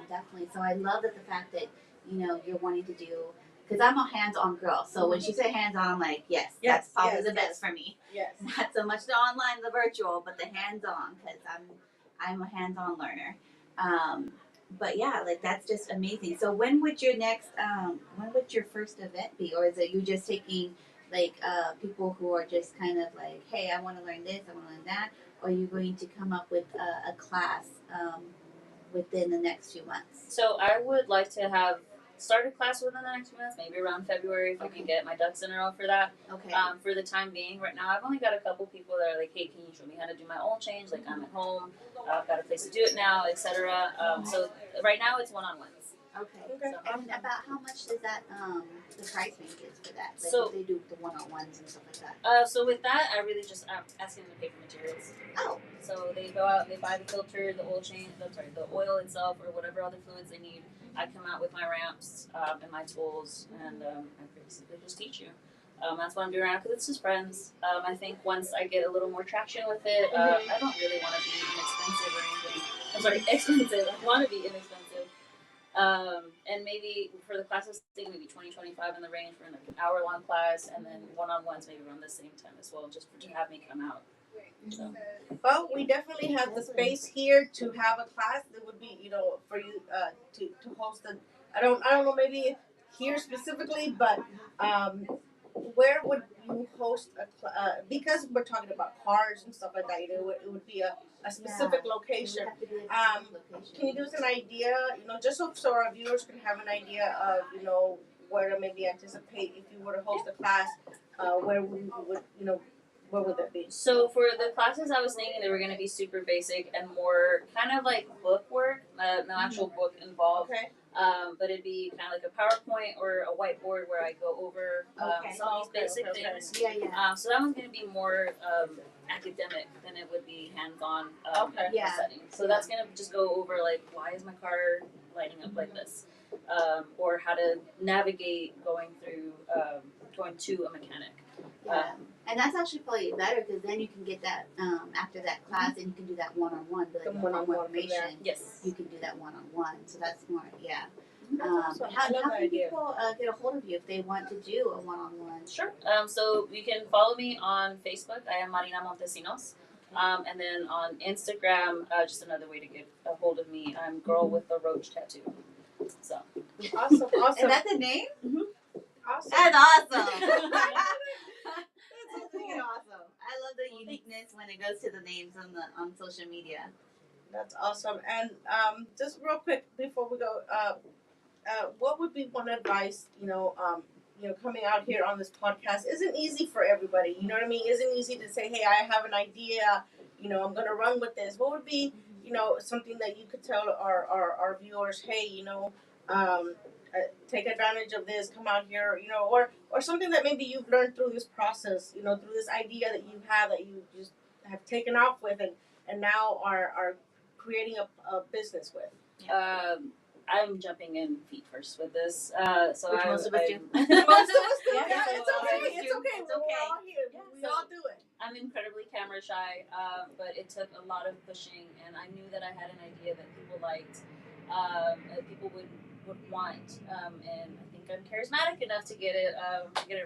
definitely. So I love that the fact that you're wanting to do, because I'm a hands-on girl. So when she said hands-on, I'm like, yes, that's probably the best for me. Yes. Not so much the online, the virtual, but the hands-on, because I'm a hands-on learner. But yeah, like that's just amazing. So when would your first event be, or is it you just taking like people who are just kind of like, hey, I want to learn this, I want to learn that, or are you going to come up with a class within the next few months? So I would like to have started class within the next few months, maybe around February if I can get my ducks in a row for that. Okay. For the time being, right now I've only got a couple people that are like, hey, can you show me how to do my oil change? Like I'm at home, I've got a place to do it now, etc. So right now it's one-on-ones. Okay. And about how much does that the price range is for that? Like So if they do the one-on-ones and stuff like that. So with that, I really just ask them to pay for materials. Oh. So they go out, they buy the filter, the oil change, the oil itself, or whatever other fluids they need. I come out with my ramps and my tools, and I basically just teach you. That's what I'm doing right now, because it's just friends. I think once I get a little more traction with it, I don't really want to be inexpensive or anything. I'm sorry, expensive. I want to be inexpensive. And maybe for the classes, I think maybe 20-25 in the range for like an hour-long class, and then one-on-ones maybe around the same time as well, just to have me come out. So. Well, we definitely have the space here to have a class that would be, for you to host a. I don't know, maybe here specifically, but where would you host because we're talking about cars and stuff like that, it would be a specific location. Can you give us an idea, just so our viewers can have an idea of, where to maybe anticipate if you were to host a class, where we would, where would that be? So for the classes, I was thinking they were going to be super basic and more kind of like book work, no actual book involved. Okay. But it'd be kind of like a PowerPoint or a whiteboard where I go over some of these basic things. Yeah. So that one's going to be more academic than it would be hands-on setting. So that's going to just go over like, why is my car lighting up like this? Or how to navigate going to a mechanic. Yeah. And that's actually probably better, because then you can get that after that class, and you can do that one-on-one. But like more information, yes, you can do that one-on-one. So that's more, yeah. Awesome. How can people get a hold of you if they want to do a one-on-one? Sure. So you can follow me on Facebook. I am Marina Montecinos. And then on Instagram, just another way to get a hold of me, I'm Girl with the Roach Tattoo. So awesome. Is that the name? Mm-hmm. Awesome. That's awesome. That's freaking awesome. I love the uniqueness when it goes to the names on social media. That's awesome. And just real quick before we go, what would be one advice? Coming out here on this podcast isn't easy for everybody. You know what I mean? Isn't easy to say, hey, I have an idea. I'm gonna run with this. What would be, something that you could tell our viewers? Hey, take advantage of this. Come out here, or something that maybe you've learned through this process. Through this idea that you have that you just have taken off with, and now are creating a business with. I'm jumping in feet first with this. So Which most of us do. Most of us do. Yeah, Yeah, so it's okay. it's It's okay. it's We're okay. all here. Yeah, We so- all do it. I'm incredibly camera shy, but it took a lot of pushing, and I knew that I had an idea that people liked, that people would want, and I think I'm charismatic enough to get it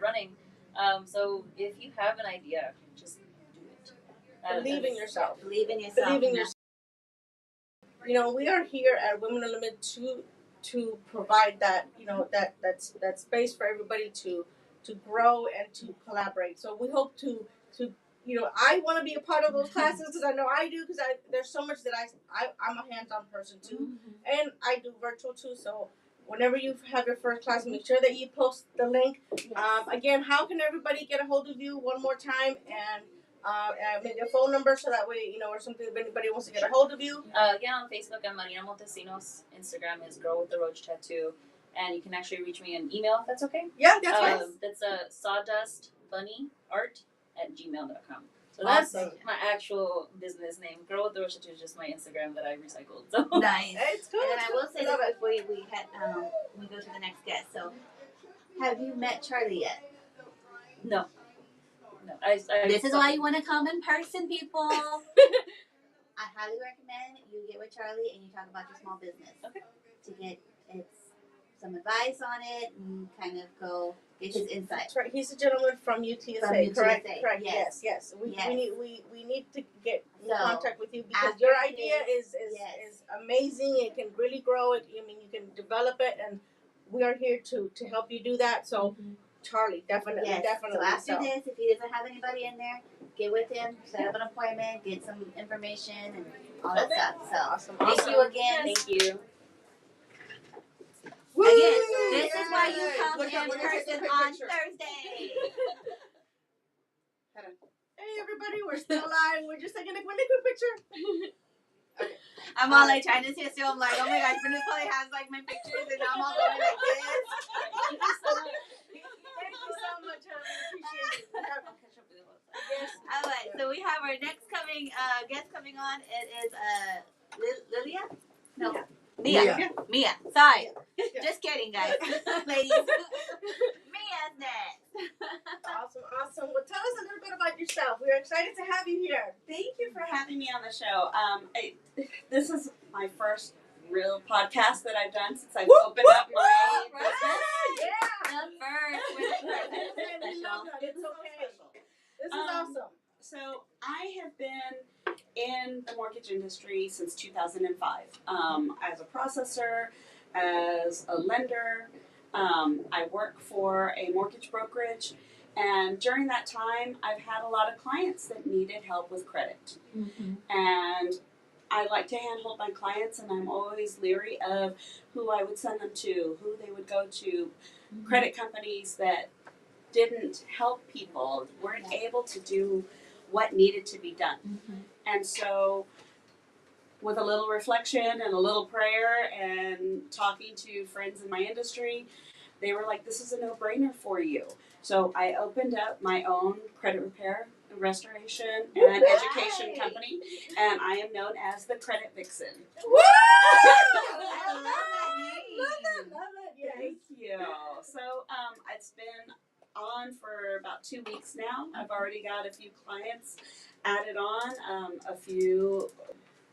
running. So if you have an idea, just do it. Believe in yourself. Believe in yourself. Believe in yourself. We are here at Women Unlimited to provide that, that space for everybody to grow and to collaborate. So we hope to you know, I want to be a part of those classes because I know I do, because there's so much that I'm a hands-on person too, and I do virtual too. So whenever you have your first class, make sure that you post the link. Again, how can everybody get a hold of you one more time, and maybe a phone number so that way, you know, or something if anybody wants to get a hold of you. Yeah, on Facebook I'm Marina Montecinos. Instagram is Girl with the Roach Tattoo, and you can actually reach me an email if that's okay. Yeah, that's fine. That's sawdustbunnyart@gmail.com. So that's my actual business name. Girl with the Roach Tattoo is just my Instagram that I recycled. So Nice. It's good. And then I will say this before we go to the next guest. So, have you met Charlie yet? No. This is why you want to come in person, people. I highly recommend you get with Charlie and you talk about your small business. Okay. To get some advice on it and kind of get his insight. That's right. He's a gentleman from UTSA. From UTSA. Correct. Yes. We need to get in contact with you because your idea is amazing. It can really grow it. I mean, you can develop it, and we are here to help you do that. So, Charlie, definitely. So after this, if he doesn't have anybody in there, get with him, set up an appointment, get some information and all that stuff. So Awesome. Thank you again. Thank you. Again, this is why you come in person on picture. Thursday. Hey everybody, we're still live. We're just taking a quick picture. I'm all like trying to see it, so I'm like, oh my gosh, Brenda probably has like my pictures and I'm all going like this. Thank you so much, honey. Appreciate it. Yes. All right, so we have our next guest coming on. It is Liliya? No. Mia. Sorry. Just kidding, guys. Ladies. Mia's next. Awesome. Well, tell us a little bit about yourself. We're excited to have you here. Thank you for having me on the show. This is my first real podcast that I've done since I've opened up my business. The first. It's okay. This is awesome. So I have been in the mortgage industry since 2005 as a processor, as a lender. I work for a mortgage brokerage, and during that time I've had a lot of clients that needed help with credit. And I like to handhold my clients, and I'm always leery of who I would send them to, who they would go to. Credit companies that didn't help people, weren't able to do what needed to be done. And so with a little reflection and a little prayer and talking to friends in my industry, they were like, this is a no-brainer for you. So I opened up my own credit repair, restoration, and education company, and I am known as the Credit Vixen. Woo! I love that name. Love it. Yes. Thank you. So it's been on for about 2 weeks now. I've already got a few clients added on, a few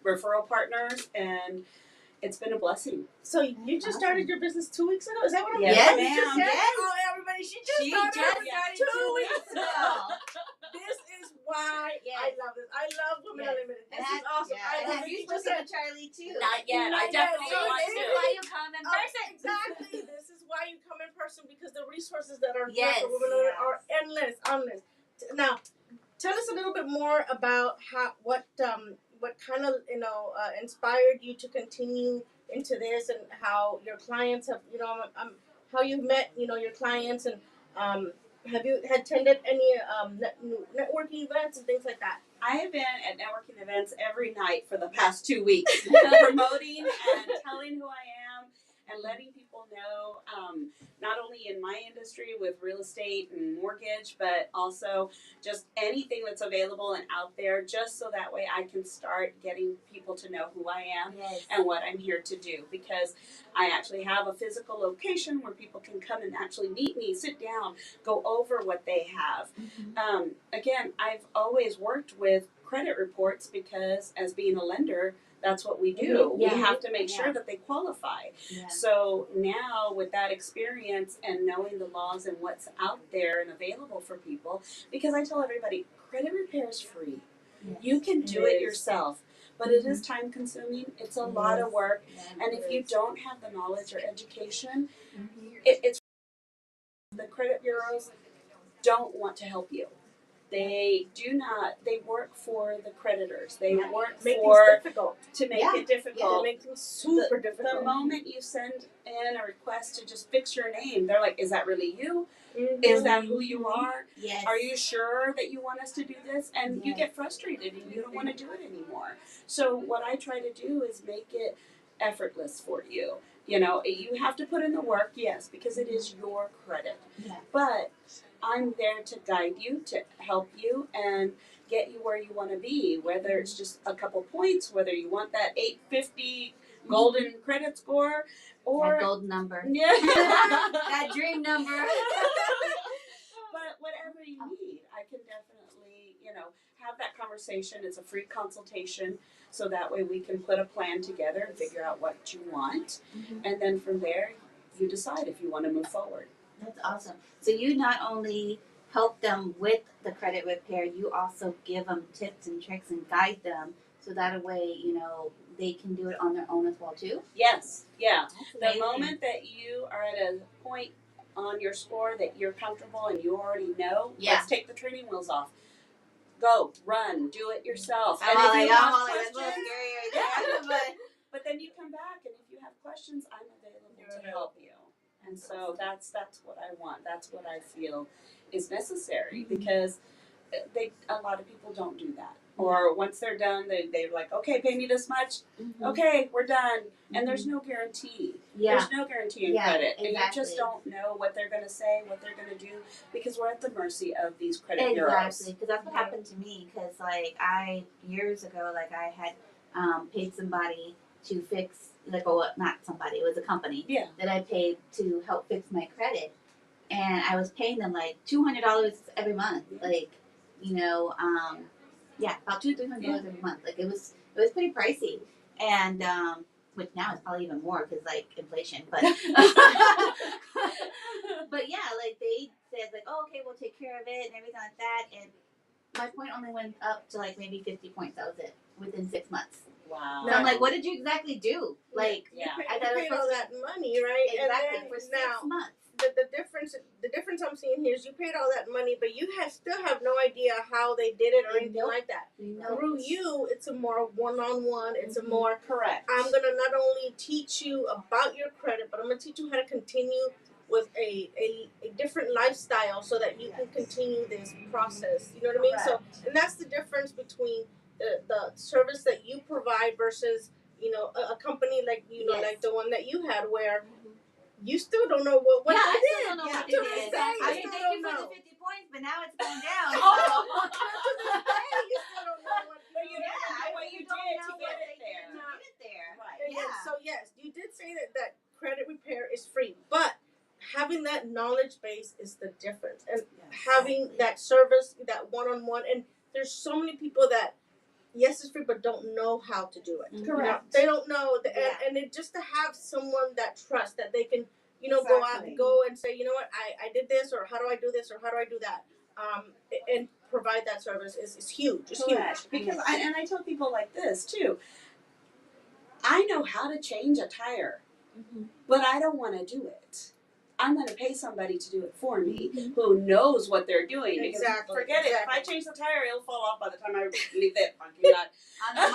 referral partners, and it's been a blessing. So you just started your business 2 weeks ago? Is that what I'm Yes, hearing? ma'am. Yes. Yes. Oh, everybody, she just started 2 weeks ago. This is why I love this. I love Women Unlimited. This is awesome. Have you spoken to Charlie too? Not yet. I definitely want This is to. why you come in person. Exactly. This is why you come in person, because the resources that are Yes. here for Women Unlimited are endless. Now, tell us a little bit more about what kind of inspired you to continue into this, and how your clients have how you've met your clients, and have you attended any networking events and things like that? I have been at networking events every night for the past 2 weeks, promoting and telling who I am and letting people know, not only in my industry with real estate and mortgage, but also just anything that's available and out there, just so that way I can start getting people to know who I am and what I'm here to do. Because I actually have a physical location where people can come and actually meet me, sit down, go over what they have. Again, I've always worked with credit reports because as being a lender, that's what we do. We have to make sure that they qualify. So now with that experience and knowing the laws and what's out there and available for people, because I tell everybody, credit repair is free. You can do it yourself, but it is time consuming. It's a lot of work. And if you don't have the knowledge or education, it's the credit bureaus don't want to help you. They work for the creditors. They work Make for things difficult. to make Yeah. it difficult. Make things super difficult. The moment you send in a request to just fix your name, they're like, is that really you? Mhm. Is that who you are? Yes. Are you sure that you want us to do this? And you get frustrated and you don't want to do it anymore. So what I try to do is make it effortless for you. You know, you have to put in the work, yes, because it is your credit. Yeah. But I'm there to guide you, to help you, and get you where you want to be, whether it's just a couple points, whether you want that 850 golden credit score, or That gold number. yeah, That dream number. But whatever you need, I can definitely, have that conversation. It's a free consultation, so that way we can put a plan together and figure out what you want, and then from there, you decide if you want to move forward. That's awesome. So you not only help them with the credit repair, you also give them tips and tricks and guide them, so that way, they can do it on their own as well too. Yes, yeah. That's The amazing. moment that you are at a point on your score that you're comfortable and you already know, let's take the training wheels off. Go, run, do it yourself. I'm And all if you like, have that's a little questions, scary right there. but then you come back, and if you have questions, I'm available to help you. And so that's what I want. That's what I feel is necessary, because a lot of people don't do that. Or once they're done, they're like, okay, pay me this much. Okay, we're done. And there's no guarantee. Yeah. There's no guarantee in credit. Exactly. And you just don't know what they're going to say, what they're going to do, because we're at the mercy of these credit bureaus. Exactly, because that's what happened to me. Because years ago, I had paid somebody to fix, not somebody, it was a company that I paid to help fix my credit, and I was paying them $200 every month, about $200-300 every month. It was pretty pricey, and which now is probably even more because inflation. But but yeah, they said oh, okay, we'll take care of it and everything like that, and my point only went up to maybe 50 points. That was it within 6 months. Wow. So I'm like, what did you exactly do? You paid all that money, right? Exactly, and then for 6 now, months. The difference I'm seeing here is you paid all that money, but you still have no idea how they did it or anything like that. Through you, it's a more one-on-one. It's a more correct. I'm gonna not only teach you about your credit, but I'm gonna teach you how to continue with a different lifestyle so that you can continue this process. You know what I mean? Correct. So, and that's the difference between the service that you provide versus a company like like the one that you had, where you still don't know what I they did. still don't know what they To did. this day, I you mean, still thank don't you for know. the 50 points, but now it's going down. To this day, you still don't know what. But you don't know what you did to get it there. Right. Yeah. So yes, you did say that credit repair is free, but having that knowledge base is the difference, and having that service, that one-on-one, and there's so many people that yes, it's free, but don't know how to do it. Correct. They don't know, and it just to have someone that trusts that they can, go and say, you know what, I did this, or how do I do this, or how do I do that, and provide that service is huge. It's Correct. huge. Because I tell people like this too. I know how to change a tire, but I don't want to do it. I'm going to pay somebody to do it for me who knows what they're doing. Because forget it. If I change the tire, it'll fall off by the time I leave that parking lot. I'm all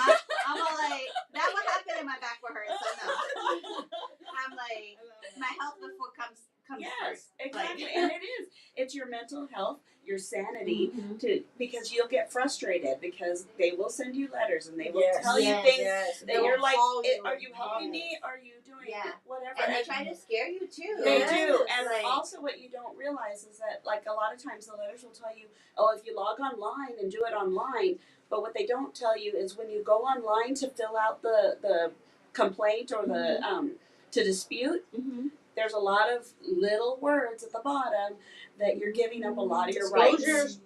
like, that would happen in my back will hurt, so no. I'm like, my health before comes Yes, first. exactly. And it is. It's your mental health, your sanity, because you'll get frustrated because they will send you letters and they will tell you things that you're like, are you helping me? Are you doing whatever? And they try to scare you too. They do. And also what you don't realize is that a lot of times the letters will tell you, oh, if you log online and do it online, but what they don't tell you is when you go online to fill out the complaint or the to dispute, there's a lot of little words at the bottom that you're giving up a lot of your rights.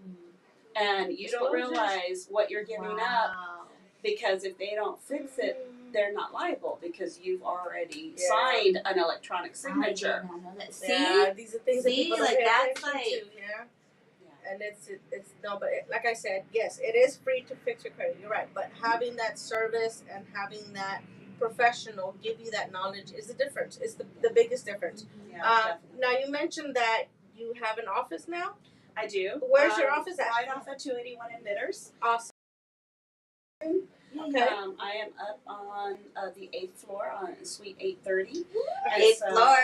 And you don't realize what you're giving up, because if they don't fix it, they're not liable because you've already signed an electronic signature. These are things that people don't pay that's attention to, And it's no, but like I said, yes, it is free to fix your credit. You're right, but having that service and having that professional give you that knowledge is the difference. It's the biggest difference. Now you mentioned that you have an office now. I do. Where's your office at? Right off at 281 in Bitters. Awesome. Okay. I am up on the 8th floor on Suite 830. Eighth floor.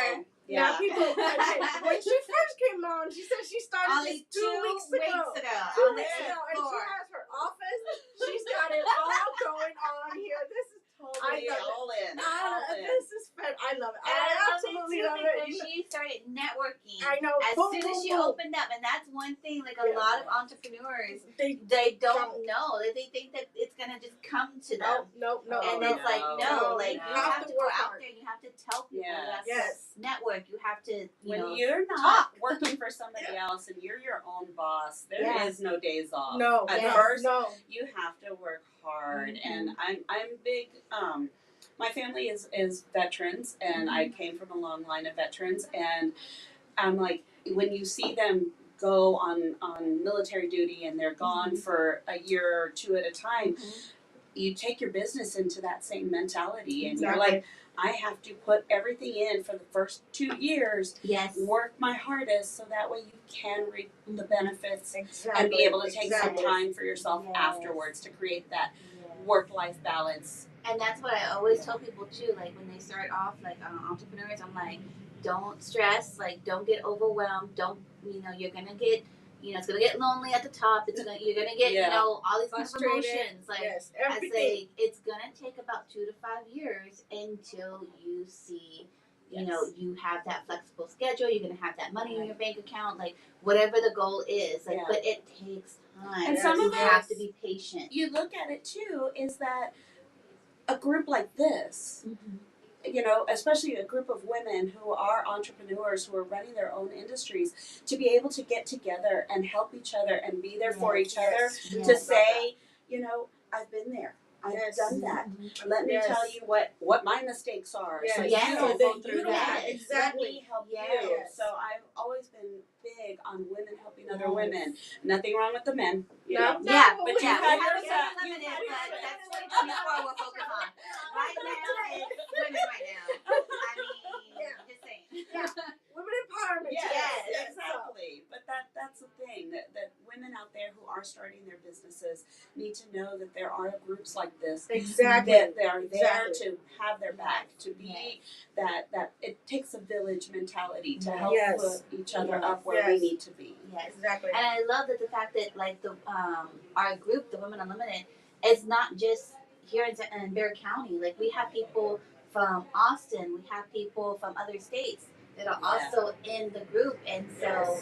Yeah. Now people, when she first came on, she said she started Only this 2 weeks ago. 2 weeks ago. 2 On the weeks ago, eighth and she floor. has her office. She's got it all going on here. This is Totally all in. This is fun. I love it. And I love absolutely it too love because it. she started networking. I know. As Boom, soon boom, as she boom. opened up, and that's one thing. Like a lot of entrepreneurs, They they don't know. They think that it's gonna just come to them. no. And no. it's like no, like No. you have to go out there. You have to tell people. You have Yes. to network. You have to, When you're not talk. working for somebody else and you're your own boss, there is Yes. no days off. No. At Yes. first, No. you have to work hard, Mm-hmm. and I'm big. My family is veterans, and I came from a long line of veterans, and I'm like, when you see them go on military duty and they're gone for a year or two at a time, you take your business into that same mentality, and you're like, I have to put everything in for the first 2 years, Yes. work my hardest, so that way you can reap the benefits Exactly. and be able to take some Exactly. time for yourself Yes. afterwards to create that work-life balance. And that's what I always tell people too. Like when they start off, like entrepreneurs, I'm like, don't stress. Like don't get overwhelmed. Don't you're gonna get, it's gonna get lonely at the top. You're gonna get all these kind of Frustrated. emotions. Like Yes. I Everything. say, it's gonna take about 2 to 5 years until you see. You have that flexible schedule. You're gonna have that money in your bank account. Like whatever the goal is. Like, but it takes time. And some you of have us- to be patient. You look at it too, is that a group like this, especially a group of women who are entrepreneurs who are running their own industries, to be able to get together and help each other and be there for each other, to say, I've been there. I've done that. Let me tell you what my mistakes are. So you don't go through that. Exactly. Let me help you. Yes. So I've always been big on women helping other women. Nothing wrong with the men. You No. know. Yeah, But we you have had a yours very up. limited, but that's 2024 we'll focus on. Right now, it's women right now. I mean, just saying. Women empowerment. Yes, exactly. But that's the thing, that women out there who are starting their businesses need to know that there are groups like this. Exactly. That they are there to have their back, to be that it takes a village mentality to help put each other up where we need to be. Yes. Exactly. And I love that the fact that like the our group, the Women Unlimited, is not just here in Bexar County. Like we have people from Austin, we have people from other states that are also in the group, and so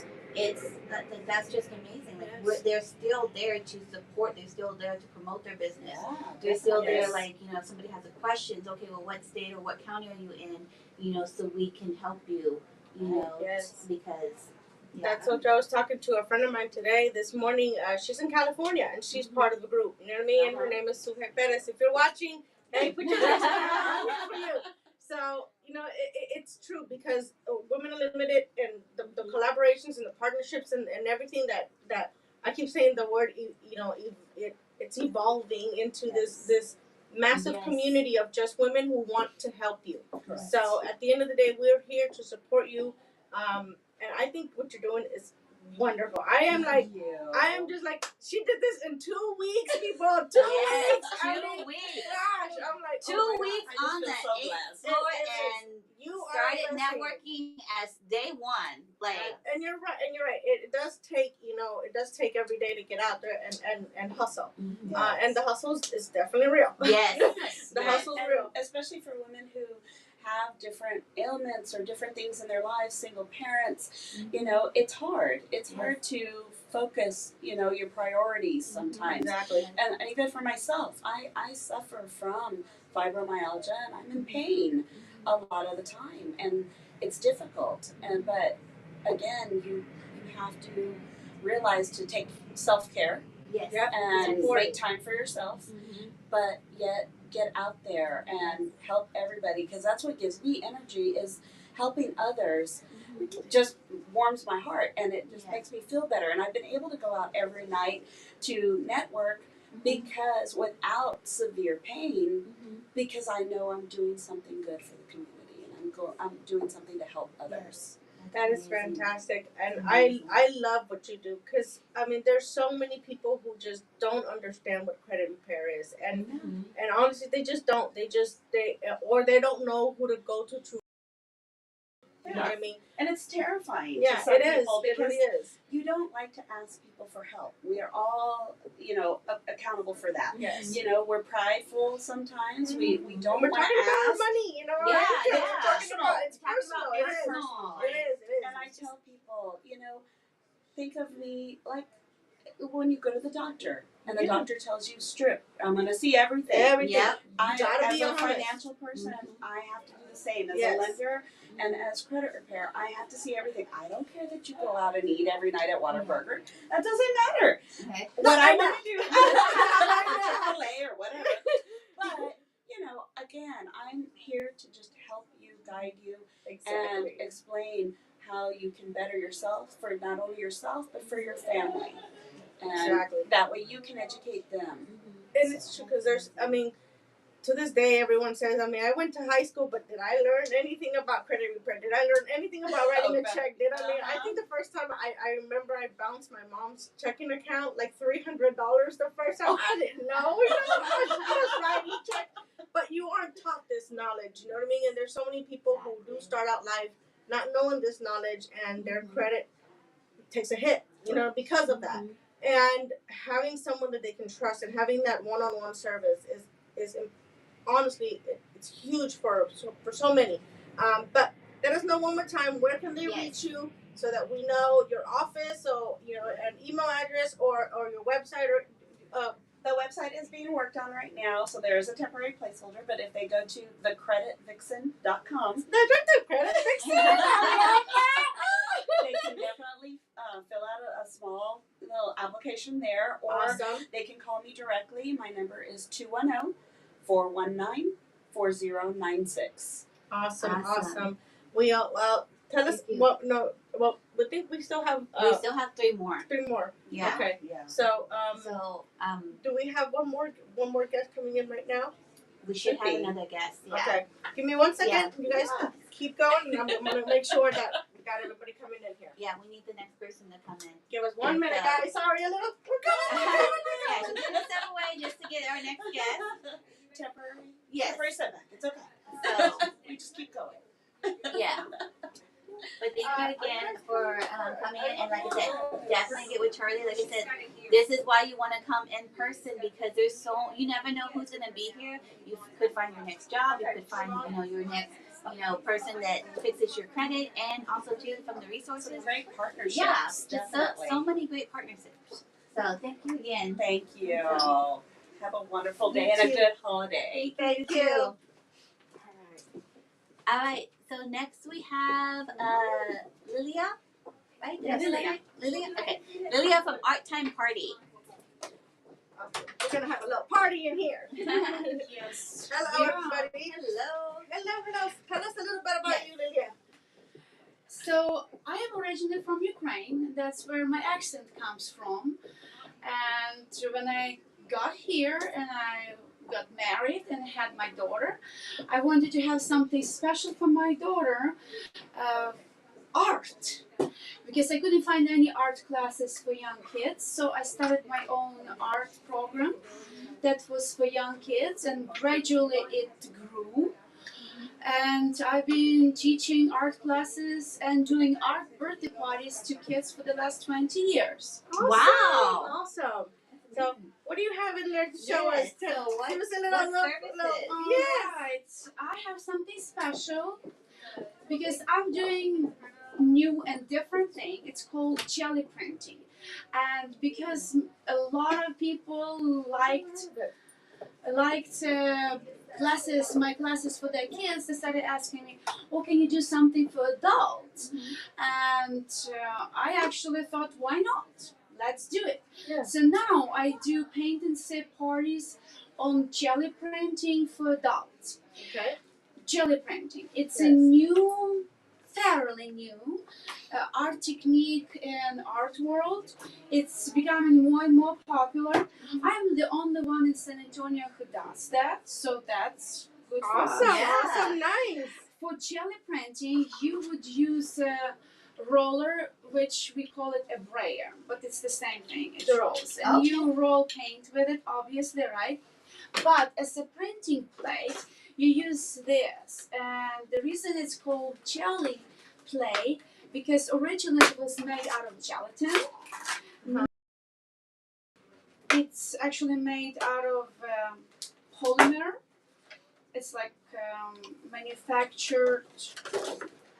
that's just amazing. Like they're still there to support. They're still there to promote their business. They're still there. Like if somebody has a questions, okay, well, what state or what county are you in? So we can help you. Because. That's what I was talking to a friend of mine today, this morning. She's in California and she's part of the group. You know what I mean? And her name is Suhe Perez. If you're watching, hey, put your hands up. I'm here for you. So, it's true because Women Unlimited and the collaborations and the partnerships and everything that I keep saying the word, it's evolving into this massive community of just women who want to help you. Correct. So at the end of the day, we're here to support you. And I think what you're doing is wonderful. I am just like, she did this in 2 weeks, people. 2 weeks. 2 weeks. Gosh, I'm like, 2 weeks on the 8th floor, and you started networking as day one. Like, and you're right. It does take, it does take every day to get out there and hustle. And the hustle is definitely real. Yes. The hustle's real. Especially for women who have different ailments or different things in their lives, single parents, it's hard. It's hard to focus, your priorities sometimes. Exactly. And even for myself, I suffer from fibromyalgia and I'm in pain a lot of the time, and it's difficult. But again, you have to realize to take self-care and make time for yourself, but yet get out there and help everybody, because that's what gives me energy, is helping others. Just warms my heart, and it just makes me feel better. And I've been able to go out every night to network because without severe pain, because I know I'm doing something good for the community, and I'm doing something to help others. That is fantastic, and I love what you do because I mean there's so many people who just don't understand what credit repair is, and honestly they just don't. They don't know who to go to. You know what I mean? And it's terrifying Yeah, to some it is. people It because really is. you don't like to ask people for help. We are all, accountable for that. Yes. We're prideful sometimes. We don't We're want talking to about ask. money, Yeah, right? yeah. We're talking about it's personal. It is. Personal. It is. And I tell people, think of me like when you go to the doctor and the doctor tells you strip. I'm going to see everything. Everything. Yep. I, gotta as be a honest. financial person, I have to do the same as Yes. a lender and as credit repair. I have to see everything. I don't care that you go out and eat every night at Whataburger. That doesn't matter. Okay. What I want to do, Chick-fil-A or whatever. But again, I'm here to just help you, guide you, and explain how you can better yourself for not only yourself but for your family. And that way you can educate them. And it's true because to this day, everyone says, I went to high school, but did I learn anything about credit repair? Did I learn anything about writing a check? I think the first time I remember I bounced my mom's checking account like $300 the first time. I didn't know. I was writing a check. But you aren't taught this knowledge, you know what I mean? And there's so many people who do start out life not knowing this knowledge and their credit takes a hit, because of that. And having someone that they can trust and having that one-on-one service is honestly, it's huge for so many. But let us know one more time, where can they reach you so that we know your office, so an email address or your website or the website is being worked on right now, so there is a temporary placeholder, but if they go to thecreditvixen.com, that's right, the Credit Vixen. they can definitely fill out a small little application there, or they can call me directly. My number is 210-419-4096. Awesome. Tell us we think we still have We still have 3 more. 3 more. Yeah. Okay. Yeah. So do we have one more guest coming in right now? we should have another guest. Yeah. Okay. Give me 1 second. Yeah. You guys keep going, and I'm gonna make sure that we got everybody coming in here. Yeah, we need the next person to come in. Give us 1 minute, guys. Sorry, we're coming. Yeah, so we're gonna step away just to get our next guest. Temporary. Yes. Temporary setback. It's okay. So We just keep going. yeah. But thank you again for coming in, and like I said, definitely get with Charlie. Like I said, this is why you want to come in person, because you never know who's gonna be here. You could find your next job. You could find your next person that fixes your credit, and also too from the resources. Some great partnerships. Yeah, just definitely. so many great partnerships. So thank you again. Thank you. Have a wonderful day and a good holiday. Thank you. All right. So next we have Liliya, right? Yeah, Liliya. Okay. Liliya from arttimeparty. We're gonna have a little party in here. Yes. Hello, everybody. Hello. Tell us a little bit about you, Liliya. So I am originally from Ukraine. That's where my accent comes from. And when I got here and I got married and had my daughter, I wanted to have something special for my daughter, art, because I couldn't find any art classes for young kids. So I started my own art program that was for young kids, and gradually it grew. And I've been teaching art classes and doing art birthday parties to kids for the last 20 years. Awesome. Wow. Awesome. So, what do you have in there to show us? So Give us a what little services? Yes, I have something special because I'm doing new and different thing. It's called jelly printing, and because a lot of people liked my classes for their kids, they started asking me, "Oh, can you do something for adults?" And I actually thought, why not? Let's do it. Yeah. So now I do paint and sip parties on jelly printing for adults. Okay. Jelly printing. It's a new, thoroughly new art technique in art world. It's becoming more and more popular. I'm the only one in San Antonio who does that, so that's good for us. Awesome. Awesome. Nice. For jelly printing, you would use roller, which we call it a brayer, but it's the same thing. It rolls, and Okay. you roll paint with it, obviously, right? But as a printing plate, you use this, and the reason it's called jelly plate because originally it was made out of gelatin. It's actually made out of polymer. It's like manufactured,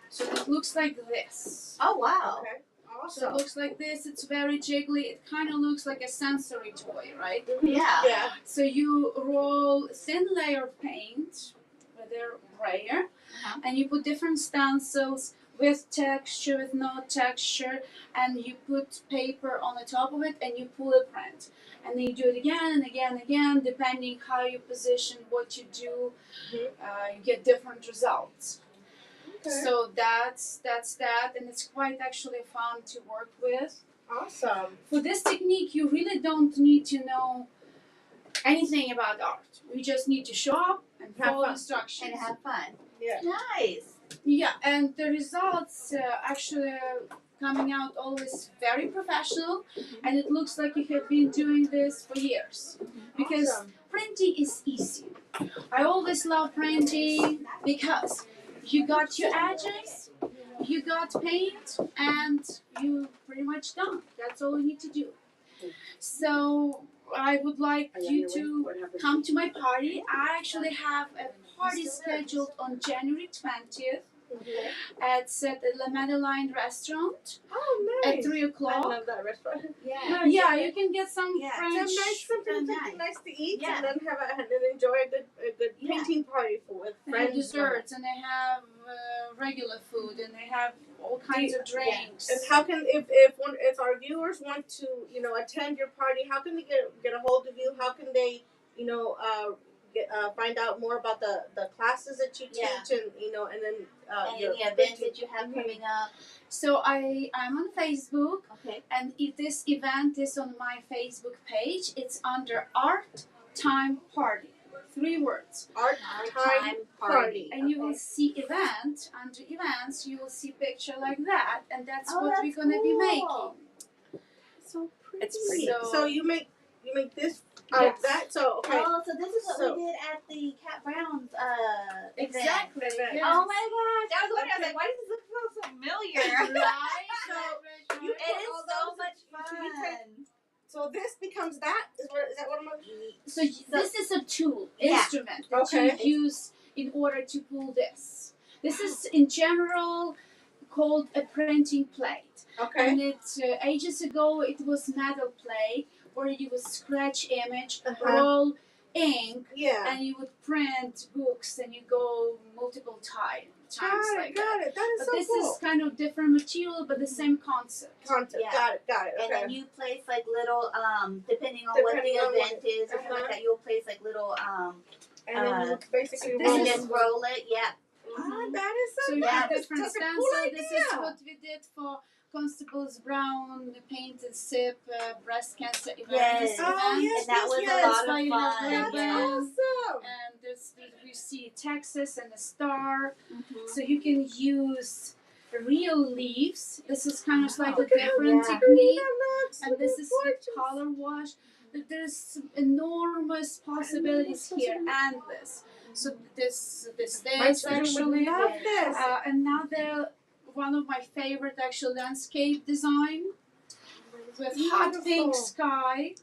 so it looks like this. Oh wow. Okay. So it looks like this. It's very jiggly. It kind of looks like a sensory toy, right? Yeah. Yeah. So you roll thin layer of paint with a brayer, and you put different stencils with texture, with no texture, and you put paper on the top of it, and you pull a print. And then you do it again and again and again, depending how you position what you do, you get different results. Okay. So that's that, and it's quite actually fun to work with. Awesome. For this technique, you really don't need to know anything about art. You just need to show up and follow instructions. And have fun. Yeah. Nice. Yeah, and the results actually coming out always very professional, and it looks like you have been doing this for years. Because printing is easy. I always love printing because you got your edges, you got paint, and you pretty much done. That's all you need to do. So I would like you to come to my party. I actually have a party scheduled on January 20th. It's at the La Madeline restaurant. Oh, nice. At 3 o'clock. I love that restaurant. Yeah. Yeah, you can get some French. Something nice to eat, and then enjoy a good painting party with They friends. have desserts, and they have regular food, and they have all kinds of drinks. And how can if our viewers want to attend your party, how can they get a hold of you? How can they find out more about the classes that you teach and then any events that you have coming up? So I'm on Facebook, Okay. and if this event is on my Facebook page, it's under Art Time Party. 3 words. Art Time Party. And you will see event. Under events, you will see picture like that, and that's what that's we're gonna be making. So pretty. It's pretty. So you make this out of that. So okay. Oh, so this is what we did at the Cat Brown's event. Exactly. Yes. Oh my gosh! I was wondering. I was like, why does this look so familiar? Right? So you It is so much fun. So this becomes that? Is that what I'm So this is a tool, Yeah. instrument that you use in order to pull this. This is in general called a printing plate. Okay. And it ages ago it was metal plate where you would scratch image, roll ink, and you would print books, and you go multiple times like got that. it. That is But so this cool. is kind of different material, but the same concept. Yeah. Got it. Okay. And then you place like little depending on what the event is or something like that, you'll place like little and then you basically this roll is- just roll it. Yeah. that is So so you that have is different such a stencils. cool This idea. is what we did for Constables Brown, the painted SIP, breast cancer awareness Yes. event. Oh, yes, And that was yes. a That's lot why of you have fun. ribbons. Yeah. Awesome. And we see Texas and a star. Mhm. So you can use real leaves. This is kind of like a Look at different that. technique. That And this is with color wash. There's enormous possibilities here, endless. So this My is children would actually love this. another one of my favorite actual landscape design with hot pink Beautiful. sky.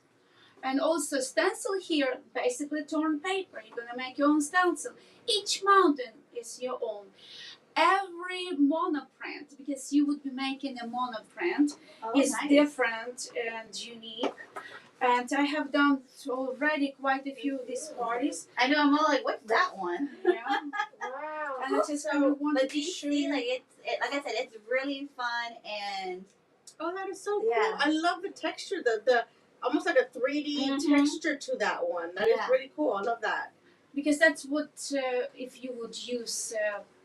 And also stencil here, basically torn paper. You're gonna make your own stencil. Each mountain is your own. Every monoprint, because you would be making a monoprint, Oh, is nice. different and unique. And I have done already quite a few of these parties. I know. I'm all like, what's that one? Yeah. Wow. And I just kind of wanted But to do you show see, you. like like I said, it's really fun and Oh, that is so cool. Yeah. I love the texture, the almost like a 3D Mhm. texture to that one. That is Yeah. really cool. I love that. Because that's what, if you would use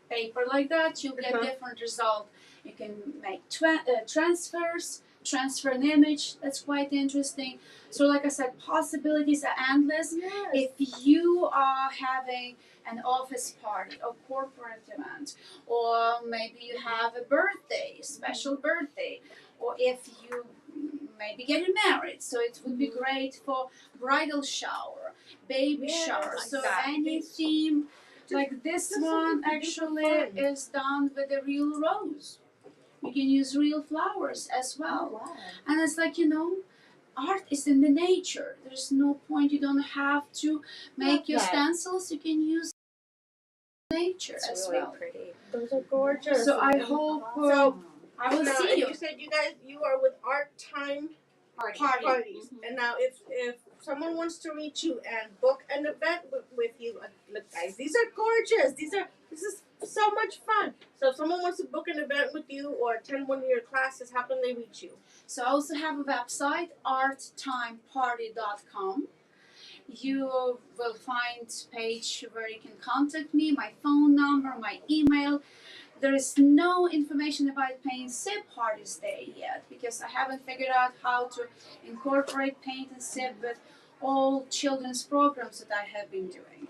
paper like that, you'll get Uh-huh. different result. You can make transfers, transfer an image. That's quite interesting. So like I said, possibilities are endless. Yes. If you are having an office party or corporate event, or maybe you have a birthday, special birthday, or if you maybe getting married, so it would be great for bridal shower, baby shower. So any theme like this one actually is done with a real rose. You can use real flowers as well. Oh, wow. And it's like, art is in the nature. There's no point, you don't have to make your stencils, you can use nature It's as really well. pretty. Those are gorgeous. So I hope So I will now, see and you. you said you are with Art Time Parties. And now if someone wants to reach you and book an event with you, look guys, these are gorgeous. This is so much fun. So if someone wants to book an event with you or attend one of your classes, how can they reach you? So I also have a website, arttimeparty.com. You will find a page where you can contact me, my phone number, my email. There is no information about paying SIP parties there yet because I haven't figured out how to incorporate paint and SIP with all children's programs that I have been doing.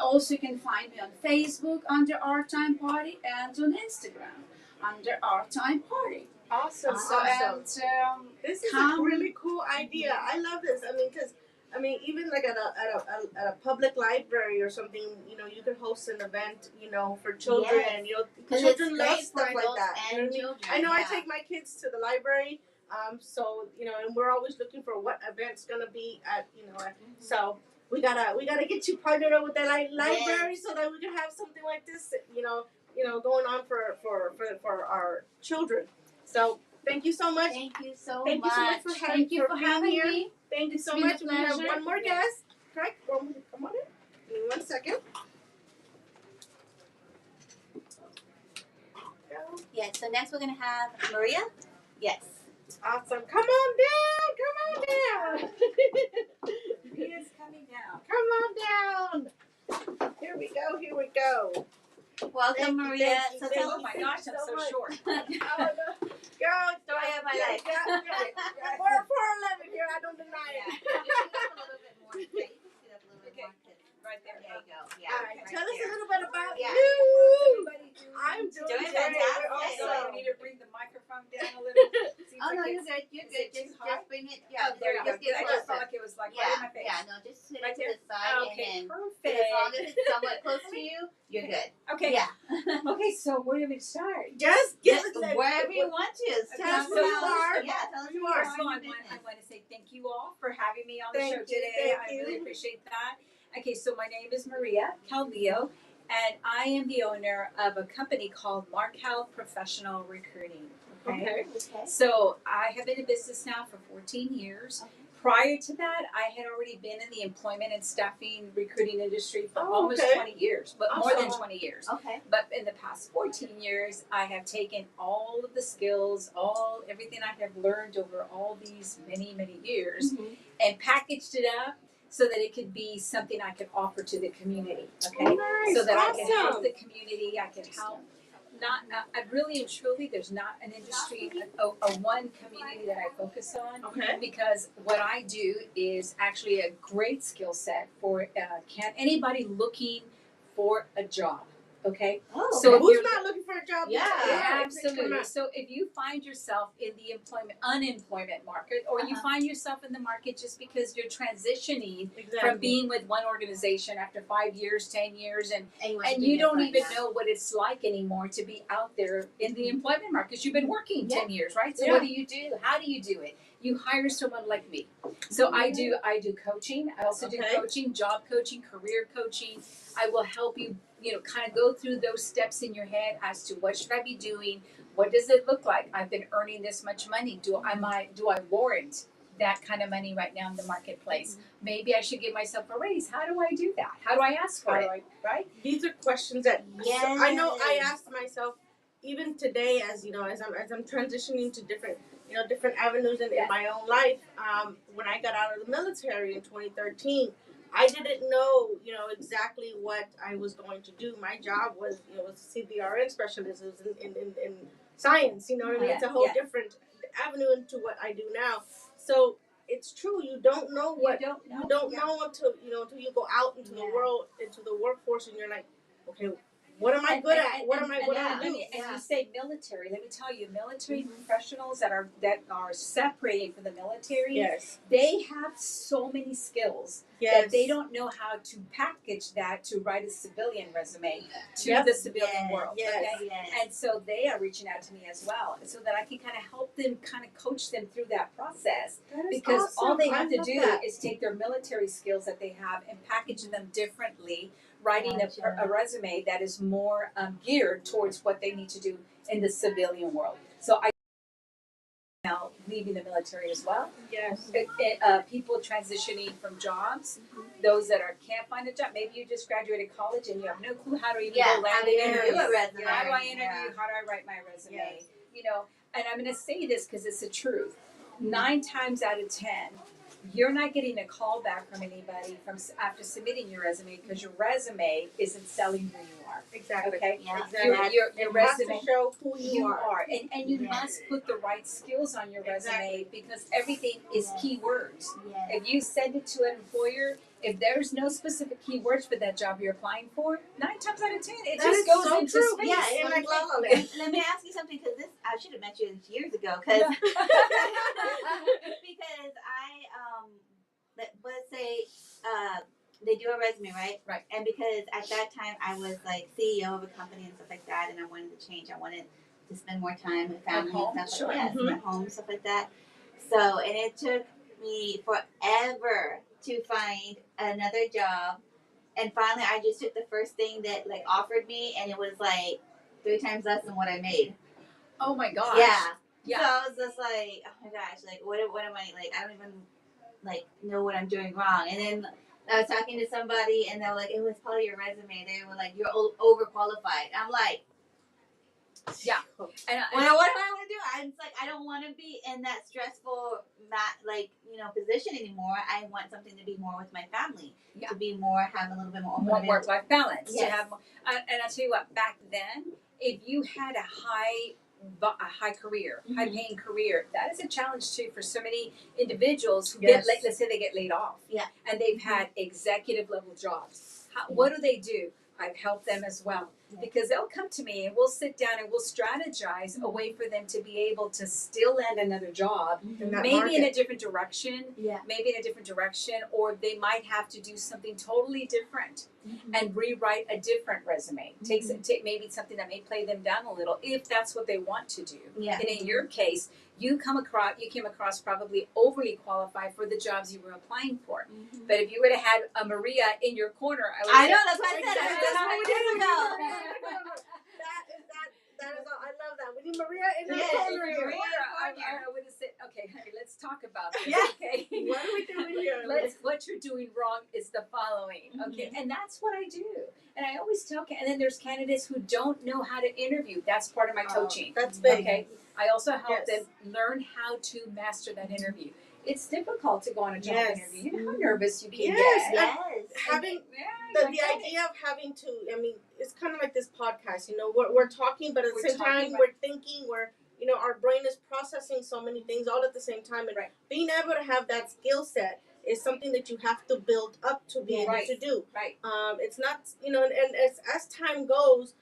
Also, you can find me on Facebook under Art Time Party and on Instagram under Art Time Party. Awesome. So, Awesome. and This is a really cool idea. I love this. Even like at a public library or something, you could host an event, for children. Yes. Children love great stuff for like adults that. and children, I know I yeah. take my kids to the library, so and we're always looking for what event's gonna be at, so we gotta get you partnered up with the library so that we can have something like this, going on for our children. So thank you so much. Thank you so Thank much. you so much for thank you for being having here. me. Thank you It's so been a much. We have pleasure. one more guest. Correct? Come on in. Give me 1 second. Yeah, so next we're going to have Maria. Yes. Awesome. Come on down. Come on down. Maria's coming down. Come on down. Here we go. Here we go. Welcome, Thank you, Maria. thank you, So thank tell you. us Oh my gosh, I'm so much. short. Oh, no. Girl, story of my life. Yeah. 4'11" here. I don't deny it. Yeah. You should up a little bit more. Yeah, you can sit up a little bit more. Right there. There you go. Yeah. All right. right Tell us a there. little bit about Yeah. you. I'm doing Doing great. fantastic. We're So awesome. I need to bring the microphone down a little. Seems Oh, no, like you're it's- good. You're is good. it too Just high? bring it. Yeah, Oh, there you go. just get I just felt closer. like it was like right in my face. Yeah, no, just sit Right it to the there? side Okay, and then perfect. as long as it's somewhat close to you, you're good. Okay. Yeah. Okay, so where do we start? Just Just wherever you want to. Tell us who you are. Yeah, tell us who you are. are. First of all, I want to say thank you all for having me on the Thank show you, today. thank I you. really appreciate that. Okay, so my name is Maria Calvillo, and I am the owner of a company called Marcal Professional Recruiting. Okay. So I have been in business now for 14 years. Okay. Prior to that, I had already been in the employment and staffing recruiting industry for Oh, almost okay. 20 years, but more than Awesome. 20 years. Okay. But in the past 14 years, I have taken all of the skills, everything I have learned over all these many years, and packaged it up so that it could be something I could offer to the community. Okay, Nice. so that I can help Awesome. the community, I can help. I really and truly, there's not an industry, a one community that I focus on. Okay. Because what I do is actually a great skill set for anybody looking for a job. Okay. Oh, So if Who's you're- not looking for a job? Yeah, Absolutely. So if you find yourself in the unemployment market, or you find yourself in the market just because you're transitioning from being with one organization after 5 years, 10 years, and you don't even know what it's like anymore to be out there in the employment market because you've been working 10 years, right? So what do you do? How do you do it? You hire someone like me. So I do coaching. I also do coaching, job coaching, career coaching. I will help you, kind of go through those steps in your head as to what should I be doing? What does it look like? I've been earning this much money. Do I warrant that kind of money right now in the marketplace? Maybe I should give myself a raise. How do I do that? How do I ask for it? Right? These are questions that I know I asked myself even today as I'm transitioning to different avenues in my own life. When I got out of the military in 2013, I didn't know, exactly what I was going to do. My job was, was a CBRN specialist. It was in science, It's a whole different avenue into what I do now. So it's true. You don't know what You don't know. you don't know until you go out into the world, into the workforce, and you're like, okay, what am I good at? What am I? What do I do? And you say military. Let me tell you, military professionals that are separated from the military. Yes. They have so many skills that they don't know how to package that to write a civilian resume to the civilian world. Yes. Okay? Yes. And so they are reaching out to me as well, so that I can kind of help them, kind of coach them through that process. Because all they have to do is take their military skills that they have and package them differently, writing a resume that is more geared towards what they need to do in the civilian world. So I now leaving the military as well. Yes. People transitioning from jobs, those that can't find a job. Maybe you just graduated college and you have no clue how to even go land an interview. How do I interview? How do I write my resume? Yes. You know, and I'm going to say this because it's the truth. 9 times out of 10, you're not getting a call back from anybody after submitting your resume because your resume isn't selling who you are. Exactly. Okay. Yeah. Exactly. Your resume has to show who you are, and you must put the right skills on your resume because everything is keywords. Yes. If you send it to an employer, if there's no specific keywords for that job you're applying for, 9 times out of 10, it That just is goes so into true. space. Yeah, and like La La Land. Let me ask you something, because this I should have mentioned this years ago, because let's say they do a resume, right? Right. And because at that time I was like CEO of a company and stuff like that, and I wanted to change. I wanted to spend more time with family and stuff like that, at home, stuff like that. So, and it took me forever to find another job. And finally, I just took the first thing that like offered me, and it was like 3 times less than what I made. Oh my gosh. Yeah. So I was just like, oh my gosh, like what am I like? I don't even like know what I'm doing wrong. And then I was talking to somebody, and they were like, it was part of your resume. They were like, you're overqualified. I'm like, yeah. And what do I want to do? I'm like, I don't want to be in that stressful position anymore. I want something to be more with my family. Yeah. To be more, have a little bit more work-life balance. Yes. To have, and I'll tell you what, back then, if you had a high career, high-paying career, that is a challenge too for so many individuals who get, let's say they get laid off. Yeah. And they've had executive level jobs. What do? I've helped them as well. Because they'll come to me and we'll sit down and we'll strategize a way for them to be able to still land another job, maybe in a different direction, or they might have to do something totally different and rewrite a different resume. Take maybe something that may play them down a little if that's what they want to do. Yeah. And in your case, you came across probably overly qualified for the jobs you were applying for. But if you would have had a Maria in your corner, I know, that's what I said. That's what we did ago. That is all. I love that. We need Maria in the corner here. I would have said, okay, honey, let's talk about this. Yeah. Okay. What are we doing here? What you're doing wrong is the following. Okay. And that's what I do. And I always tell, and then there's candidates who don't know how to interview. That's part of my coaching. That's big. Okay. I also help them learn how to master that interview. It's difficult to go on a job interview. You know how nervous you can get. Yes. Having the idea of having to, I mean, it's kind of like this podcast. You know, we're talking, but at the same time, we're thinking. Our brain is processing so many things all at the same time. And being able to have that skill set is something that you have to build up to be able to do. Right. It's not, and as time goes,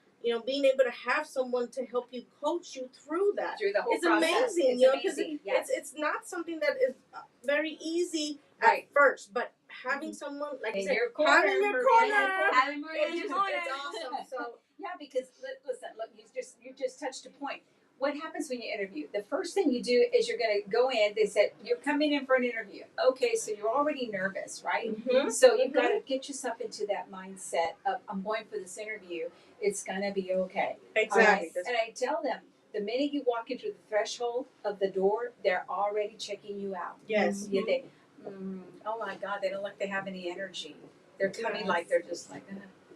being able to have someone to help you coach you through that. Through the whole it's process. amazing, It's amazing. it's not something that is very easy at first, but having someone like in you said, your corner, having Maria in your corner. It's awesome. So because listen, look, you just touched a point. What happens when you interview? The first thing you do is you're going to go in. They said you're coming in for an interview. Okay, so you're already nervous, right? So you've got to get yourself into that mindset of I'm going for this interview. It's going to be okay. Exactly. Right? And I tell them the minute you walk into the threshold of the door, they're already checking you out. Yes. You think, oh my God, they don't look like they have any energy. They're coming like they're just like,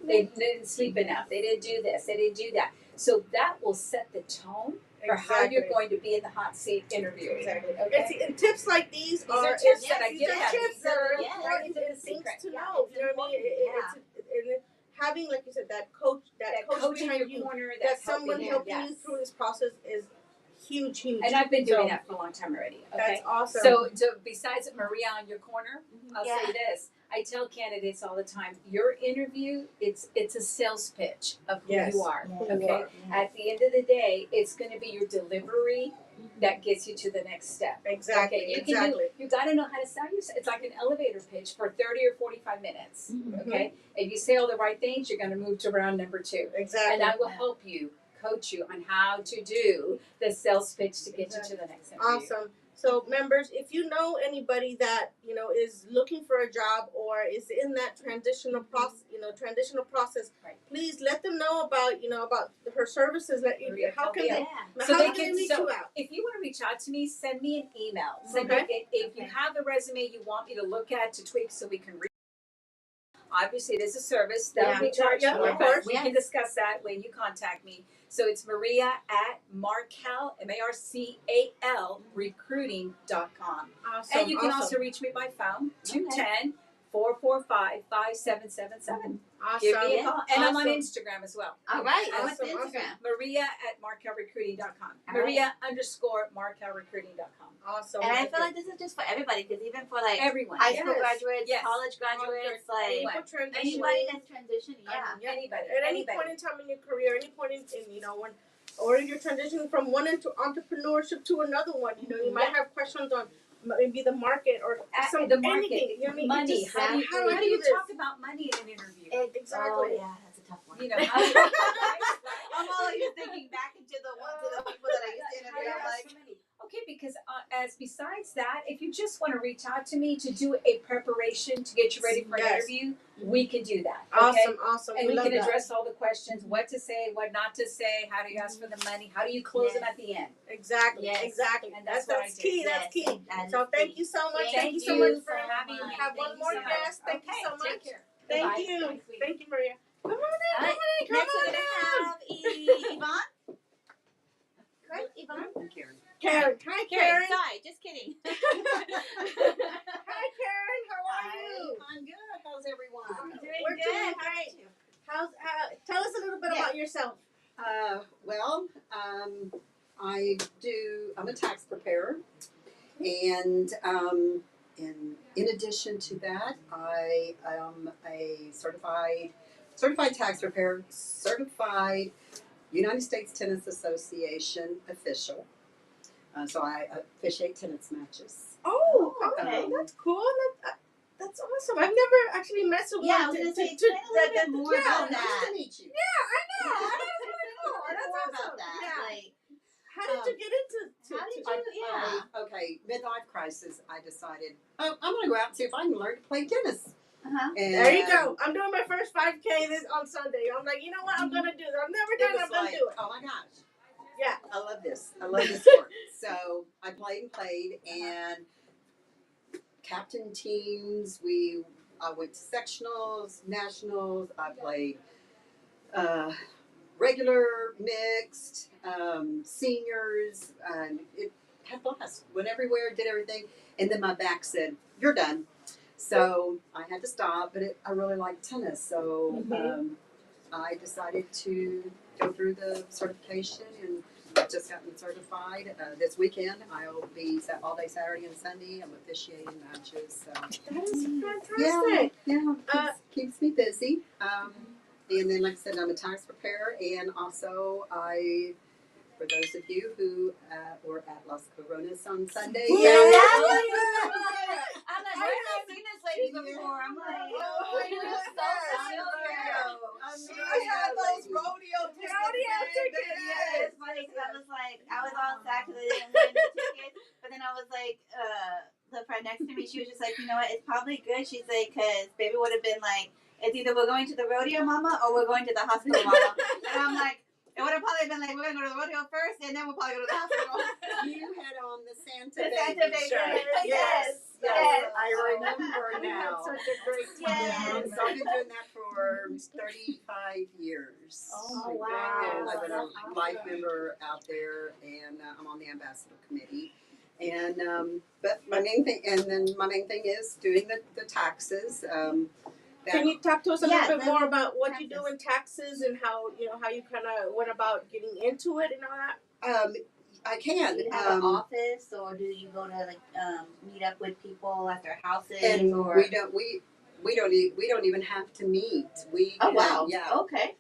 they didn't sleep enough. They didn't do this. They didn't do that. So that will set the tone for how you're going to be in the hot seat interview. Exactly. Okay. And tips like these are tips that I give them. tips that are Yes. important It's things secret. to know. You know what I mean? It's having, like you said, that coach coach in behind your you, corner, that that's someone helping you through this process is huge. And I've been doing So, that for a long time already. Okay. That's awesome. So besides Maria on your corner, I'll Yeah. say this. I tell candidates all the time, your interview, it's a sales pitch of who Yes. you are. Yeah. Who you Okay. are. At the end of the day, it's gonna be your delivery that gets you to the next step. Exactly. Okay, Exactly. you gotta know how to sell yourself. It's like an elevator pitch for 30 or 45 minutes. Okay. If you say all the right things, you're gonna move to round number 2. Exactly. And I will help you, coach you on how to do the sales pitch to get you to the next interview. Awesome. So members, if you know anybody that is looking for a job or is in that transitional process, Right. please let them know about about her services. Maria How can they? Calvillo. So they how can can- they reach so- you out? If you want to reach out to me, send me an email. If you have a resume you want me to look at to tweak so we can read. Obviously, it is a service that Yeah. we charge Yeah, for, of but course. we can discuss that when you contact me. So it's Maria at Marcal, MARCAL, recruiting.com. Awesome. And you can awesome. also reach me by phone, 210-445-5777. Awesome. Give me a call. And I'm on Awesome. Instagram as well. All right. Awesome, What's the awesome. Instagram? Maria at marcalrecruiting.com. All Maria_marcalrecruiting.com. Awesome. And I feel like this is just for everybody, because even for like Everyone. high school Yes. graduates, Yes. college graduates, like Anyone. anybody that's transitioning, yeah. Yeah. Anybody. At any point in time in your career, any point in when, or you're transitioning from one entrepreneurship to another one, you might have questions on maybe the market or The market, anything. You know what I mean? money. Just, How do you this? talk about money in an interview? Exactly. Oh, yeah, that's a tough one. You know, how do you, I'm always thinking back to the people that I used to interview. I'm like, okay, because as besides that, if you just want to reach out to me to do a preparation to get you ready for an Yes. interview, we can do that. Okay? Awesome. And we we love can that. address all the questions, what to say, what not to say, how do you ask for the money, how do you close them at the end. Exactly. Yes. Exactly. And that's what I do. key. Yes, That's key. that So is thank key. you so much. Thank you so you much for having me. We have Thank one you more so much. guest. Thank you Okay, so much. take care. Thank Bye. you. Bye, sweetie. Thank you, Maria. Come on in. All right. Come on in. Come Next, we're on gonna in. have Yvonne. Right, Yvonne? I'm Karen. Karen. Hi, Karen. Sorry, just kidding. Hi, Karen. How are you? I'm good. How's everyone? Doing We're good. doing How great. about you? Tell us a little bit about yourself. I'm a tax preparer, and in addition to that, I am a certified tax preparer, certified United States Tennis Association official. So I officiate tennis matches. Oh, okay. Um, That's cool. That's awesome. I've never actually met someone. Yeah, I was gonna say, explain a little bit more about nice that. to meet you. Yeah, I know. That's really cool. That's More awesome. about that. Yeah. Like, How did you get into? how did you? Okay, midlife crisis. I decided, I'm gonna go out and see if I can learn to play tennis. Uh-huh. And There you go. I'm doing my first 5K on Sunday. I'm like, you know what? I'm gonna do this. I've never It done it. was I'm gonna like, do it. oh my gosh. Yeah. I love this. I love this sport. So I played, and captain teams. I went to sectionals, nationals. I played regular, mixed, seniors, and it had blast. Went everywhere, did everything, and then my back said, "You're done." So I had to stop. But I really liked tennis, so I decided to go through the certification, and I've just gotten certified. This weekend I'll be all day Saturday and Sunday. I'm officiating matches. So That is fantastic. yeah, keeps me busy. And then, like I said, I'm a tax preparer, and also for those of you who were at Las Coronas on Sunday. Yeah. I'm like, where have I seen this lady before? I'm like, oh, you're so I had those rodeo tickets. Yeah, it's funny because I was all sad because I didn't win the tickets, but then I was like, the friend next to me, she was just like, you know what, it's probably good. She's like, because baby would have been like, it's either we're going to the rodeo, mama, or we're going to the hospital, mama. And I'm like, it would have probably been like, we're going to go to the rodeo first, and then we'll probably go to the hospital. You had on the Santa The Baby Santa Baby shirt. Yes. I remember We had now. such a great time. Yes. So I've been doing that for 35 years. Oh, wow. I've been a life member out there, and I'm on the ambassador committee. And but my main thing is doing the taxes. Can you talk to us a little bit more then about what you do in taxes and how you kind of went about getting into it and all that? I can. Do you have an office, or do you go to like meet up with people at their houses? And or we don't even have to meet. We oh can, wow, yeah. okay.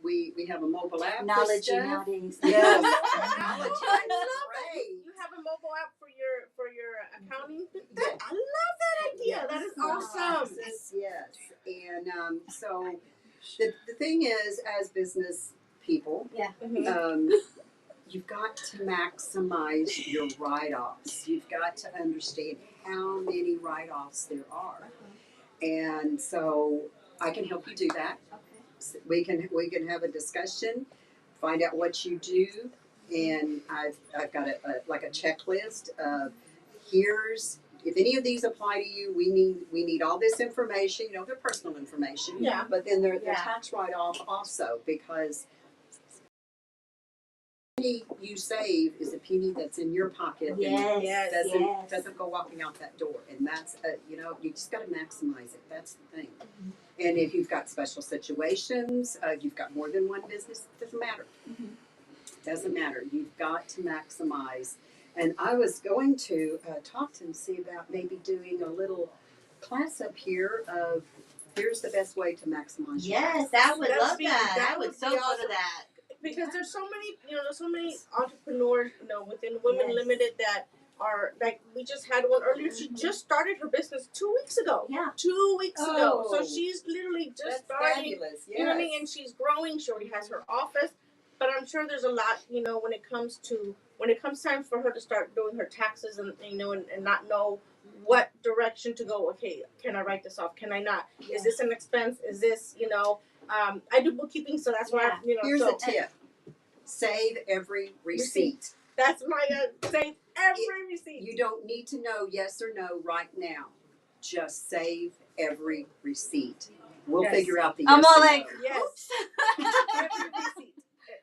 We have a mobile app. Technology nowadays. Yes. I love that. You have a mobile app for your accounting. I love that idea. That is awesome. Yes. And so the thing is, as business people, yeah. You've got to maximize your write-offs. You've got to understand how many write-offs there are. And so I can help you do that. Okay. We can have a discussion, find out what you do, and I've got a checklist of here's if any of these apply to you, we need all this information, their personal information. Yeah. But then their tax write-off also, because penny you save is a penny that's in your pocket. Yes, and doesn't go walking out that door. And that's you just got to maximize it. That's the thing. Mm-hmm. And if you've got special situations, you've got more than one business, it doesn't matter. Mm-hmm. Doesn't matter. You've got to maximize. And I was going to talk to him, see about maybe doing a little class up here of here's the best way to maximize. Yes, I would love that. I would so go to that. Because there's so many entrepreneurs, within Women Limited that are like, we just had one earlier. She just started her business 2 weeks ago. Yeah. 2 weeks ago. So she's literally just starting. Fabulous. Yes. You know what I mean? And she's growing. She already has her office. But I'm sure there's a lot, when it comes time for her to start doing her taxes and not know what direction to go. Okay, can I write this off? Can I not? Yeah. Is this an expense? Is this, I do bookkeeping, so that's why, Here's a tip. Save every receipt. That's my save every receipt. You don't need to know yes or no right now. Just save every receipt. We'll figure out the yes I'm all or like, no. Yes. Every receipt.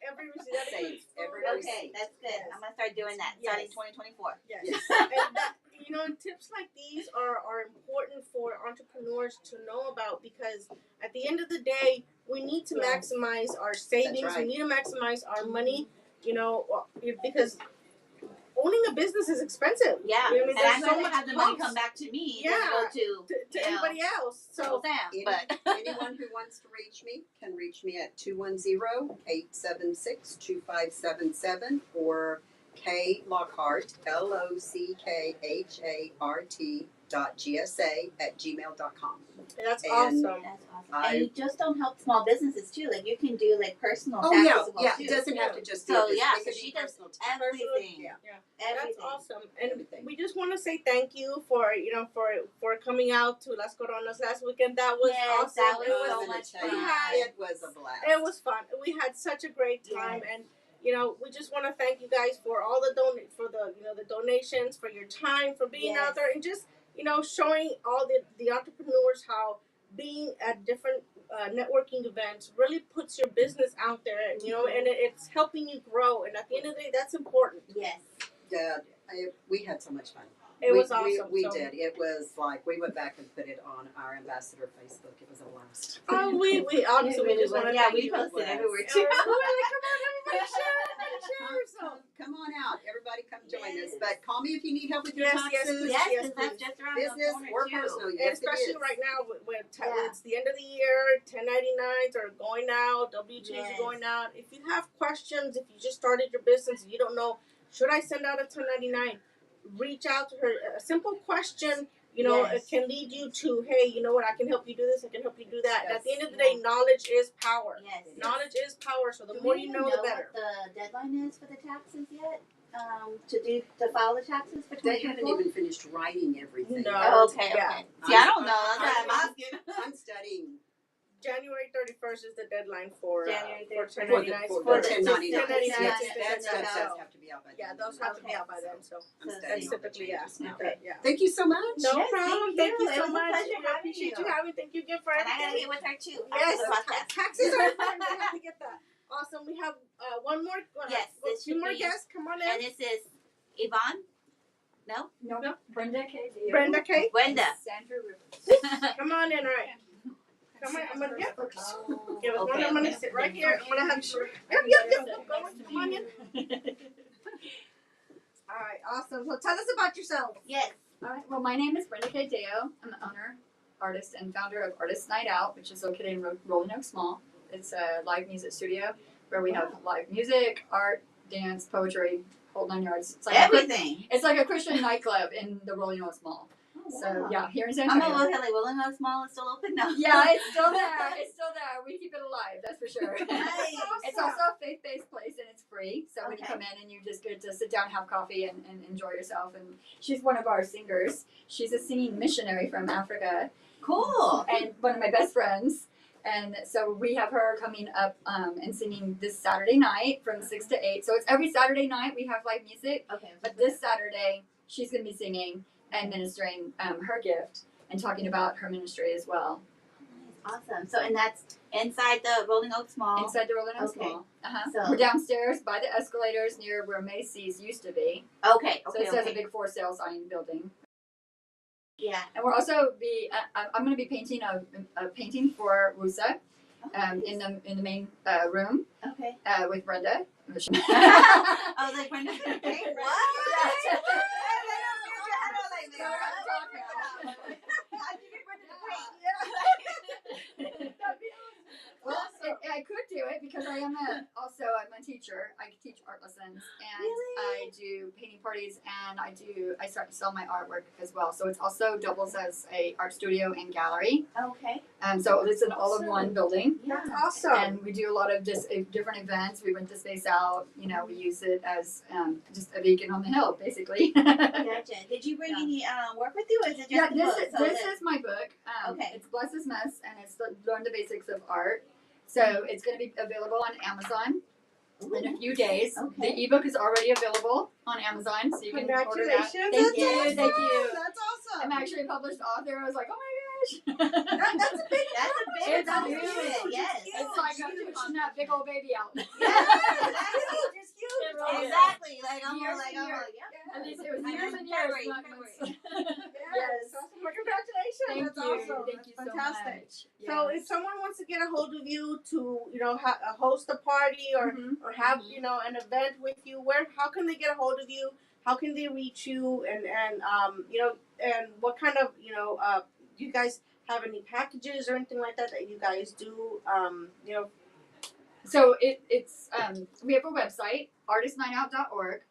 Every receipt. Save every receipt. Okay, that's good. I'm gonna start doing that starting 2024. Yes. And that, tips like these are important for entrepreneurs to know about, because at the end of the day, we need to maximize our savings. That's right. We need to maximize our money, because owning a business is expensive. Yeah, You know what I mean? and I'd rather have the money come back to me than go to anybody else. So anyone who wants to reach me can reach me at 210-876-2577 or K Lockhart, LOCKHART.GSA@gmail.com. That's awesome. That's awesome. And you just don't help small businesses too. Like you can do like personal taxes as well too. It doesn't have to just be so business. so she does everything. Yeah. Everything. That's awesome. And we just want to say thank you for for coming out to Las Coronas last weekend. That was awesome. That was so much fun. It was a blast. It was fun. We had such a great time, and we just want to thank you guys for all the the donations, for your time, for being out there, and just showing all the entrepreneurs how being at different networking events really puts your business out there, and it's helping you grow. And at the end of the day, that's important. Yes. Yeah, we had so much fun. It was awesome. We did. It was like we went back and put it on our ambassador Facebook. It was a blast. Oh, we honestly we just want to we posted everywhere too. Come on out, everybody, come join us. But call me if you need help with your taxes. Yes, that's just around business the corner or too. personal. And especially right now when it's the end of the year, 1099s are going out, W-2s are going out. If you have questions, if you just started your business and you don't know, should I send out a 1099? Reach out to her. A simple question, it can lead you to, hey, you know what, I can help you do this, I can help you do that. And at the end of the day, knowledge is power. Yes. Knowledge is power, so the more you know, the better. What the deadline is for the taxes yet? To file the taxes for 2024? They haven't even finished writing everything. No. Okay. See, I don't know. That's why I'm asking. I'm studying. January 31st is the deadline for January 31st. 1099s. For 1099s. Yeah, That stuff does have to be out by then. Yeah, those have to be out by then. So I'm that's studying all the typically changes now. yeah. Thank you so much. No Yes, problem. Thank you It so was a much. pleasure I having appreciate you. you having. Thank you again for And I everything. gotta get with her too. Yes, Podcast. taxes are fun. We have to get that. Awesome. We have one more. Yes, this two should more be- guests. Come on And in. this is Yvonne? No? No. Brenda K. Brenda K. Brenda. Sandra Rivers. Come on in. All right. Come on. I'm gonna give us one. I'm gonna sit right here. I'm gonna have. Yep. Come on in. So tell us about yourself. Yes. All right. Well, my name is Brenda Deo. I'm the owner, artist, and founder of Artist Night Out, which is located in Rolling Oaks Mall. It's a live music studio where we have live music, art, dance, poetry, whole 9 yards. It's like Everything. It's like a Christian nightclub in the Rolling Oaks Mall. So yeah, here in San I'm Antonio. a little Rolling Oaks Mall is still open now. Yeah, it's still there. It's still there. We keep it alive, that's for sure. Nice. It's also a faith-based place and it's free. So when you come in and you just get to sit down, have coffee, and enjoy yourself. And she's one of our singers. She's a singing missionary from Africa. Cool. And one of my best friends. And so we have her coming up and singing this Saturday night from 6 to 8. So it's every Saturday night we have live music. Okay. But this Saturday she's going to be singing and ministering her gift and talking about her ministry as well. Awesome. So, and that's inside the Rolling Oaks Mall? Inside the Rolling Oaks Okay. Mall. Uh-huh. So, we're downstairs by the escalators near where Macy's used to be. Okay. So it says a big for sale sign building. Yeah. And we're also I'm going to be painting a painting for Wusa in the main room. Okay. With Brenda. I was like, Brenda's gonna paint? What? Well, I could do it because I'm a teacher. I teach art lessons and I do painting parties and I start to sell my artwork as well. So it's also doubles as a art studio and gallery. Okay. So it's an all-in-one building. That's awesome. And we do a lot of different events. We rent the space out. You know, we use it as just a beacon on the hill, basically. Gotcha. Did you bring any work with you, or is it just the book? This is my book. Okay. It's Bless This Mess, and it's Learn the Basics of Art. So it's going to be available on Amazon in a few days. Okay. The ebook is already available on Amazon, so you can order that. Congratulations. Thank you. Awesome. Thank you. That's awesome. I'm actually a published author. I was like, oh my gosh. That's a big It's accomplishment. huge. Yes. It's like I'm pushing that big old baby out. It's huge. Exactly. Like I'm Years like, and oh years. yeah. At least it was years and years. not months. Yes. Well, congratulations. Thank That's you. awesome. Thank That's you so fantastic. much. So Yes. if someone wants to get a hold of you to, host a party or have, an event with you, how can they get a hold of you? How can they reach you? And what kind of, do you guys have any packages or anything like that you guys do? So it's we have a website, artistnightout.org,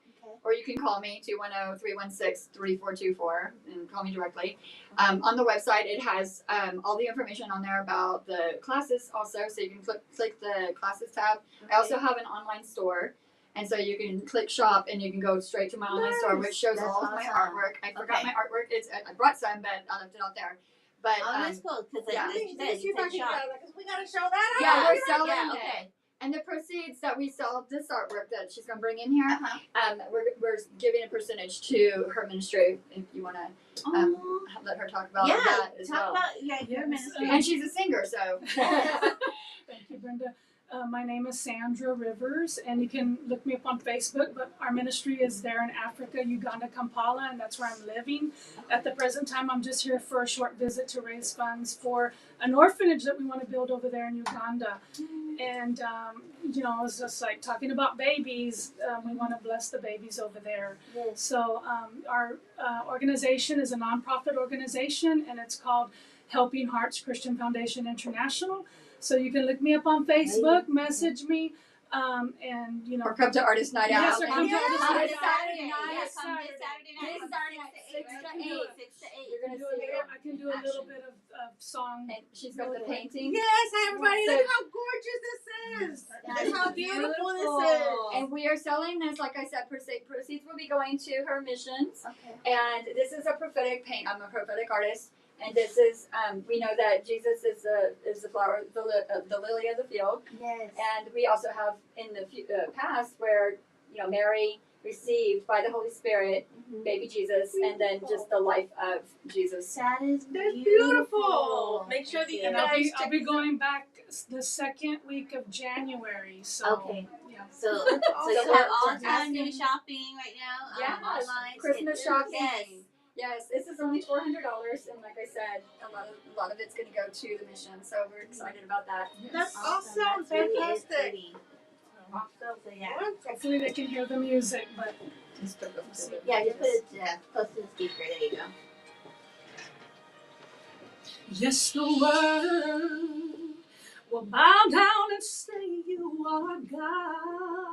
or you can call me 210-316-3424 and call me directly. On the website, it has all the information on there about the classes also, so you can click the classes tab. Okay. I also have an online store, and so you can click shop and you can go straight to my online store, which shows That's all of my awesome. artwork. I forgot my artwork. I brought some, but I left it out there. But That's cool because yeah. like you said, you I said can shop. get because we gotta show that out. Yeah, we're selling Yeah, it. okay. And the proceeds that we sell this artwork that she's gonna bring in here, Uh-huh. we're giving a percentage to her ministry. If you wanna let her talk about that as talk well. about your ministry. And she's a singer, so. Thank you, Brenda. My name is Sandra Rivers, and you can look me up on Facebook, but our ministry is there in Africa, Uganda, Kampala, and that's where I'm living. At the present time, I'm just here for a short visit to raise funds for an orphanage that we want to build over there in Uganda. And, it's just like talking about babies. We want to bless the babies over there. Yes. So our organization is a nonprofit organization, and it's called Helping Hearts Christian Foundation International. So you can look me up on Facebook, message me, Or come to Artist Night Out. Yes, or come to Artist Night Out. Saturday night. Yes, come this Saturday night. This Saturday night, 6 to 8. 6 to 8. You're gonna see it. I can do a little bit of song. And she's got the painting. Yes, everybody, So- look how gorgeous this is. Look how beautiful this is. And we are selling this, like I said, proceeds will be going to her missions. Okay. And this is a prophetic paint. I'm a prophetic artist. And this is, we know that Jesus is the flower, the lily of the field. Yes. And we also have in the past where, Mary received by the Holy Spirit baby Jesus, and then just the life of Jesus. That is beautiful. Make sure that you And guys I'll be going back the second week of January. So Okay. yeah. So you have all time to do shopping right now. Yeah, Online. Christmas shopping. Yes. Yes, this is only $400, and like I said, a lot of it's going to go to the mission. So we're excited about that. That's awesome. That's really Fantastic. pretty. Awesome. So yeah. Hopefully they can hear the music, but Yeah, just put it close to the speaker. There you go. Yes, the world will bow down and say you are God.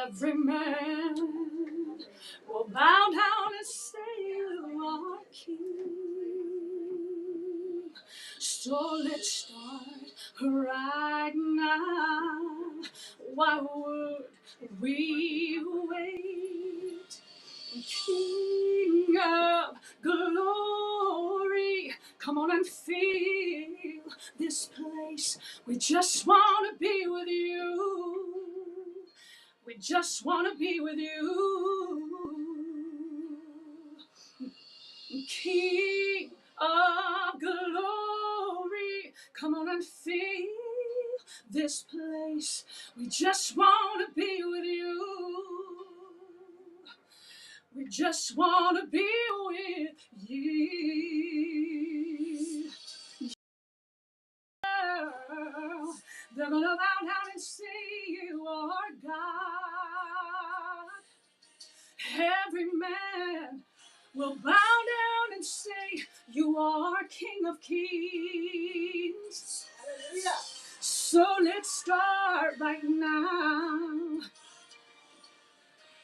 Every man will bow down and say you are King. So let's start right now. Why would we wait? King of glory, come on and feel this place. We just want to be with you. We just want to be with you. King of glory, come on and feel this place. We just want to be with you. We just want to be with you. They're gonna bow down and say you are God. Every man will bow down and say you are King of Kings. Hallelujah. So let's start right now.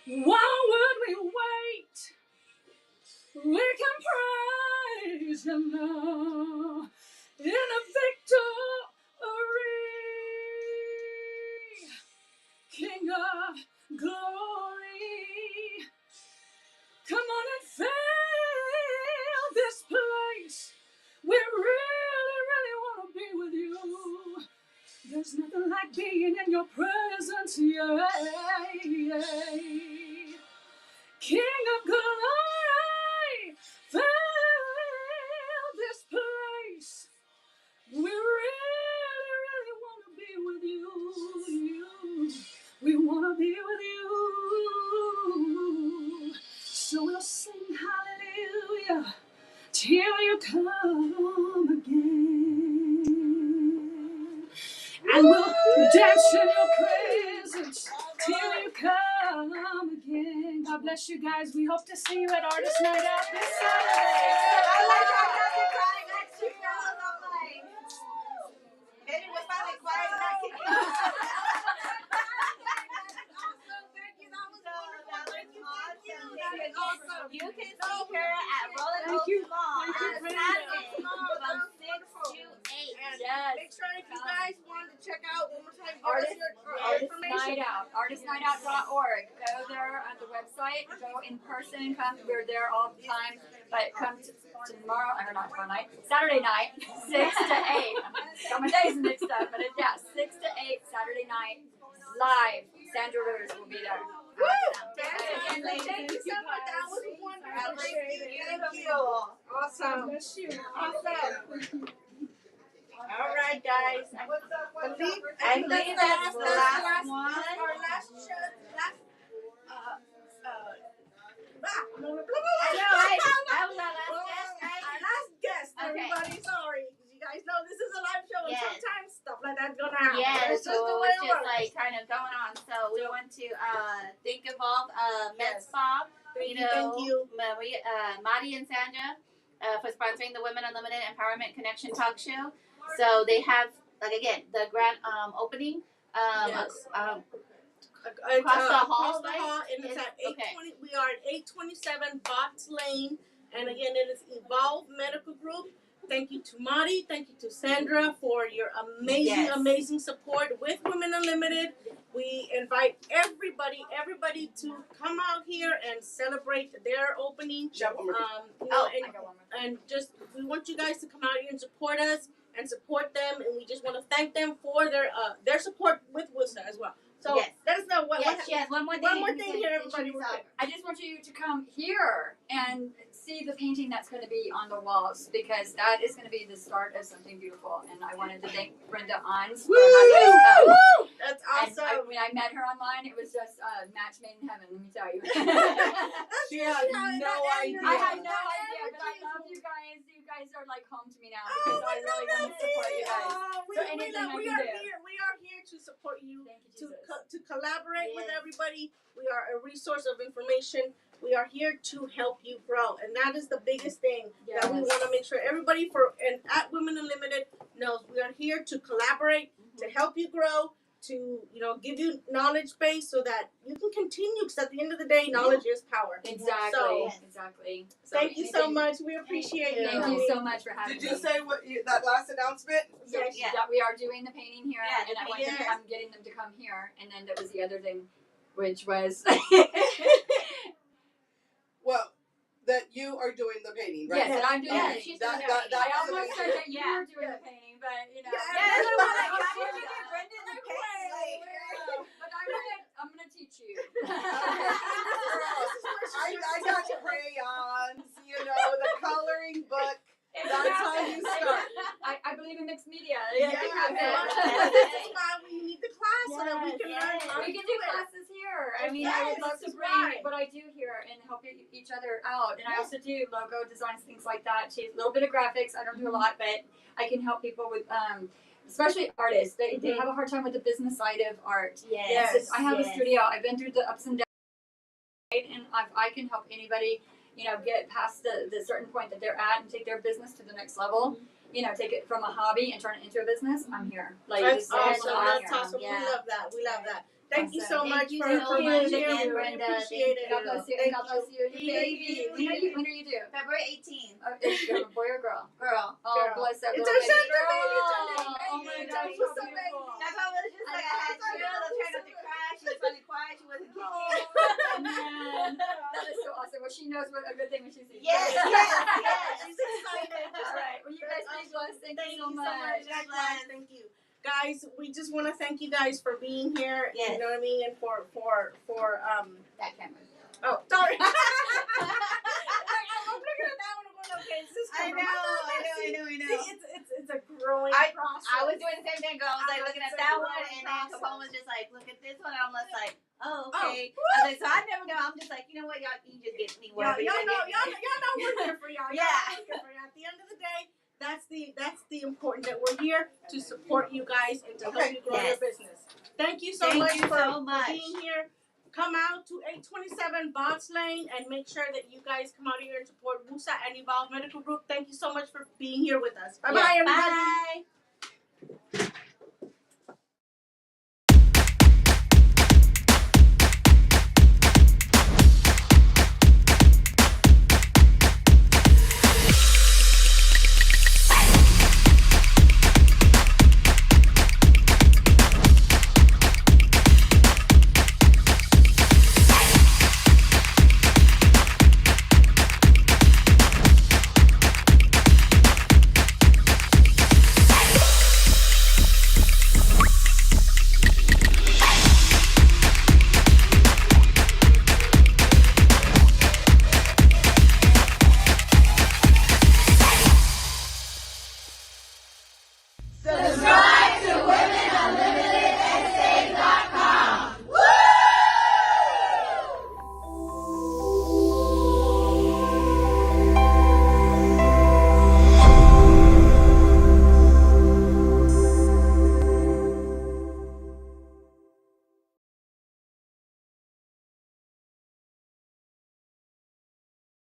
Why would we wait? We can praise Him now in a victory. King of glory, come on and fill this place. We really, really want to be with you. There's nothing like being in your presence, yeah. King of glory, fill this place. We really, really want to be with you. We want to be with you. So we'll sing hallelujah till you come again. And we'll dance in your presence till you come again. God bless you guys. We hope to see you at Artist Night Out this Saturday. Betty was finally quiet and not kicking. You can see her at Rolling Oaks Mall on Saturday from 6 to 8. Yes. Make sure if you guys want to check out one more time, Artist information. Night Out, artistnightout.org. Go there on the website, go in person, come. We're there all the time, but come tomorrow, or not tomorrow night, Saturday night, 6 to 8. Got my days mixed up, but 6 to 8, Saturday night, live. Sandra Rivers will be there. Woo! Thank you so much. That was wonderful. Thank you. Awesome. Awesome. All right, guys. I believe that's the last one. Our last show. That was our last guest, right? Our last guest, Okay. everybody. Sorry. You guys know this is a live show, Yes. and sometimes stuff like that's gonna happen. Yeah, That's so just the way it's it just works. like kind of going on. So we want to thank Evolve Med Spa, Thank you. Madi and Sandra for sponsoring the Women Unlimited Empowerment Connection Talk Show. So they have, like again, the grand opening Yes. across the hall, and it's at 820. We are at 827 Box Lane, and again, it is Evolve Medical Group. Thank you to Madi. Thank you to Sandra for your amazing support with Women Unlimited. We invite everybody to come out here and celebrate their opening. And just we want you guys to come out here and support us and support them, and we just want to thank them for their support with WUSA as well. So let us know what. Yes, one more thing. One more thing here, everybody. I I just want you to come here and see the painting that's going to be on the walls, because that is going to be the start of something beautiful. And I wanted to thank Brenda Anz for having us come. That's awesome. When I met her online, it was just a match made in heaven, let me tell you. She had no idea. I had no idea, but I love you guys. You guys are like home to me now, because I really want to support you guys. So anything I can do. We are here to support you, Thank you, Jesus. to collaborate with everybody. We are a resource of information. We are here to help you grow, and that is the biggest thing that we want to make sure everybody at Women Unlimited knows. We are here to collaborate, to help you grow, to give you knowledge base so that you can continue. Because at the end of the day, knowledge is power. Exactly. So, exactly. So thank you so much. We appreciate you. Thank you so much for having me. Did you say that last announcement? Yes, that we are doing the painting here, and the I'm getting them to come here. And then that was the other thing, which was well, that you are doing the painting, right? yes, and I'm doing the painting. She's doing the I painting. almost said that you were doing the painting, but But I'm gonna teach you. I got crayons, the coloring book. That's how you start. I believe in mixed media. This is why we need the class so that we can learn. We can do classes here. I mean, I would love to bring what I do here and help each other out. And I also do logo designs, things like that. A little bit of graphics. I don't do a lot, but I can help people with, especially artists. They have a hard time with the business side of art. Yes. I have a studio. I've been through the ups and downs, and I can help anybody, get past the certain point that they're at and take their business to the next level. Take it from a hobby and turn it into a business. I'm here. That's awesome. That's awesome. Yeah. We love that. We love that. Thank you so much for much being here. again, We Brenda. appreciate it. God bless you. God bless you. When are you due? February 18th. You're a boy or girl? Girl. Oh, bless that It's little our baby Sandra girl. baby. Oh my gosh, What's so up, baby? beautiful. That's why I was just like, I had chills. I tried not to cry. She was really quiet. She wasn't kicking. Oh man, that is so awesome. Well, she knows what a good thing when she sees. Yes. She's excited. All right. Well, you guys be blessed. Thank you so much. Thank you. Guys, we just want to thank you guys for being here. Yes. You know what I mean? And for that camera. Oh, sorry. I'm looking at that one. I'm going, okay, it's this I camera. know. See, it's a growing process. I was doing the same thing, girl. I was like looking at that one, and then Capone was just like, look at this one. And I'm just like, oh, okay. I was like, so I never know. I'm just like, you know what, y'all, you just get me wherever Y'all you know we're here for y'all. Yeah. We're here for y'all. At the end of the day, that's the important, that we're here to support you guys and to help you grow your business. Thank you so much for being here. Come out to 827 Bots Lane and make sure that you guys come out here and support WUSA and Evolve Medical Group. Thank you so much for being here with us. Bye bye, everybody. Bye.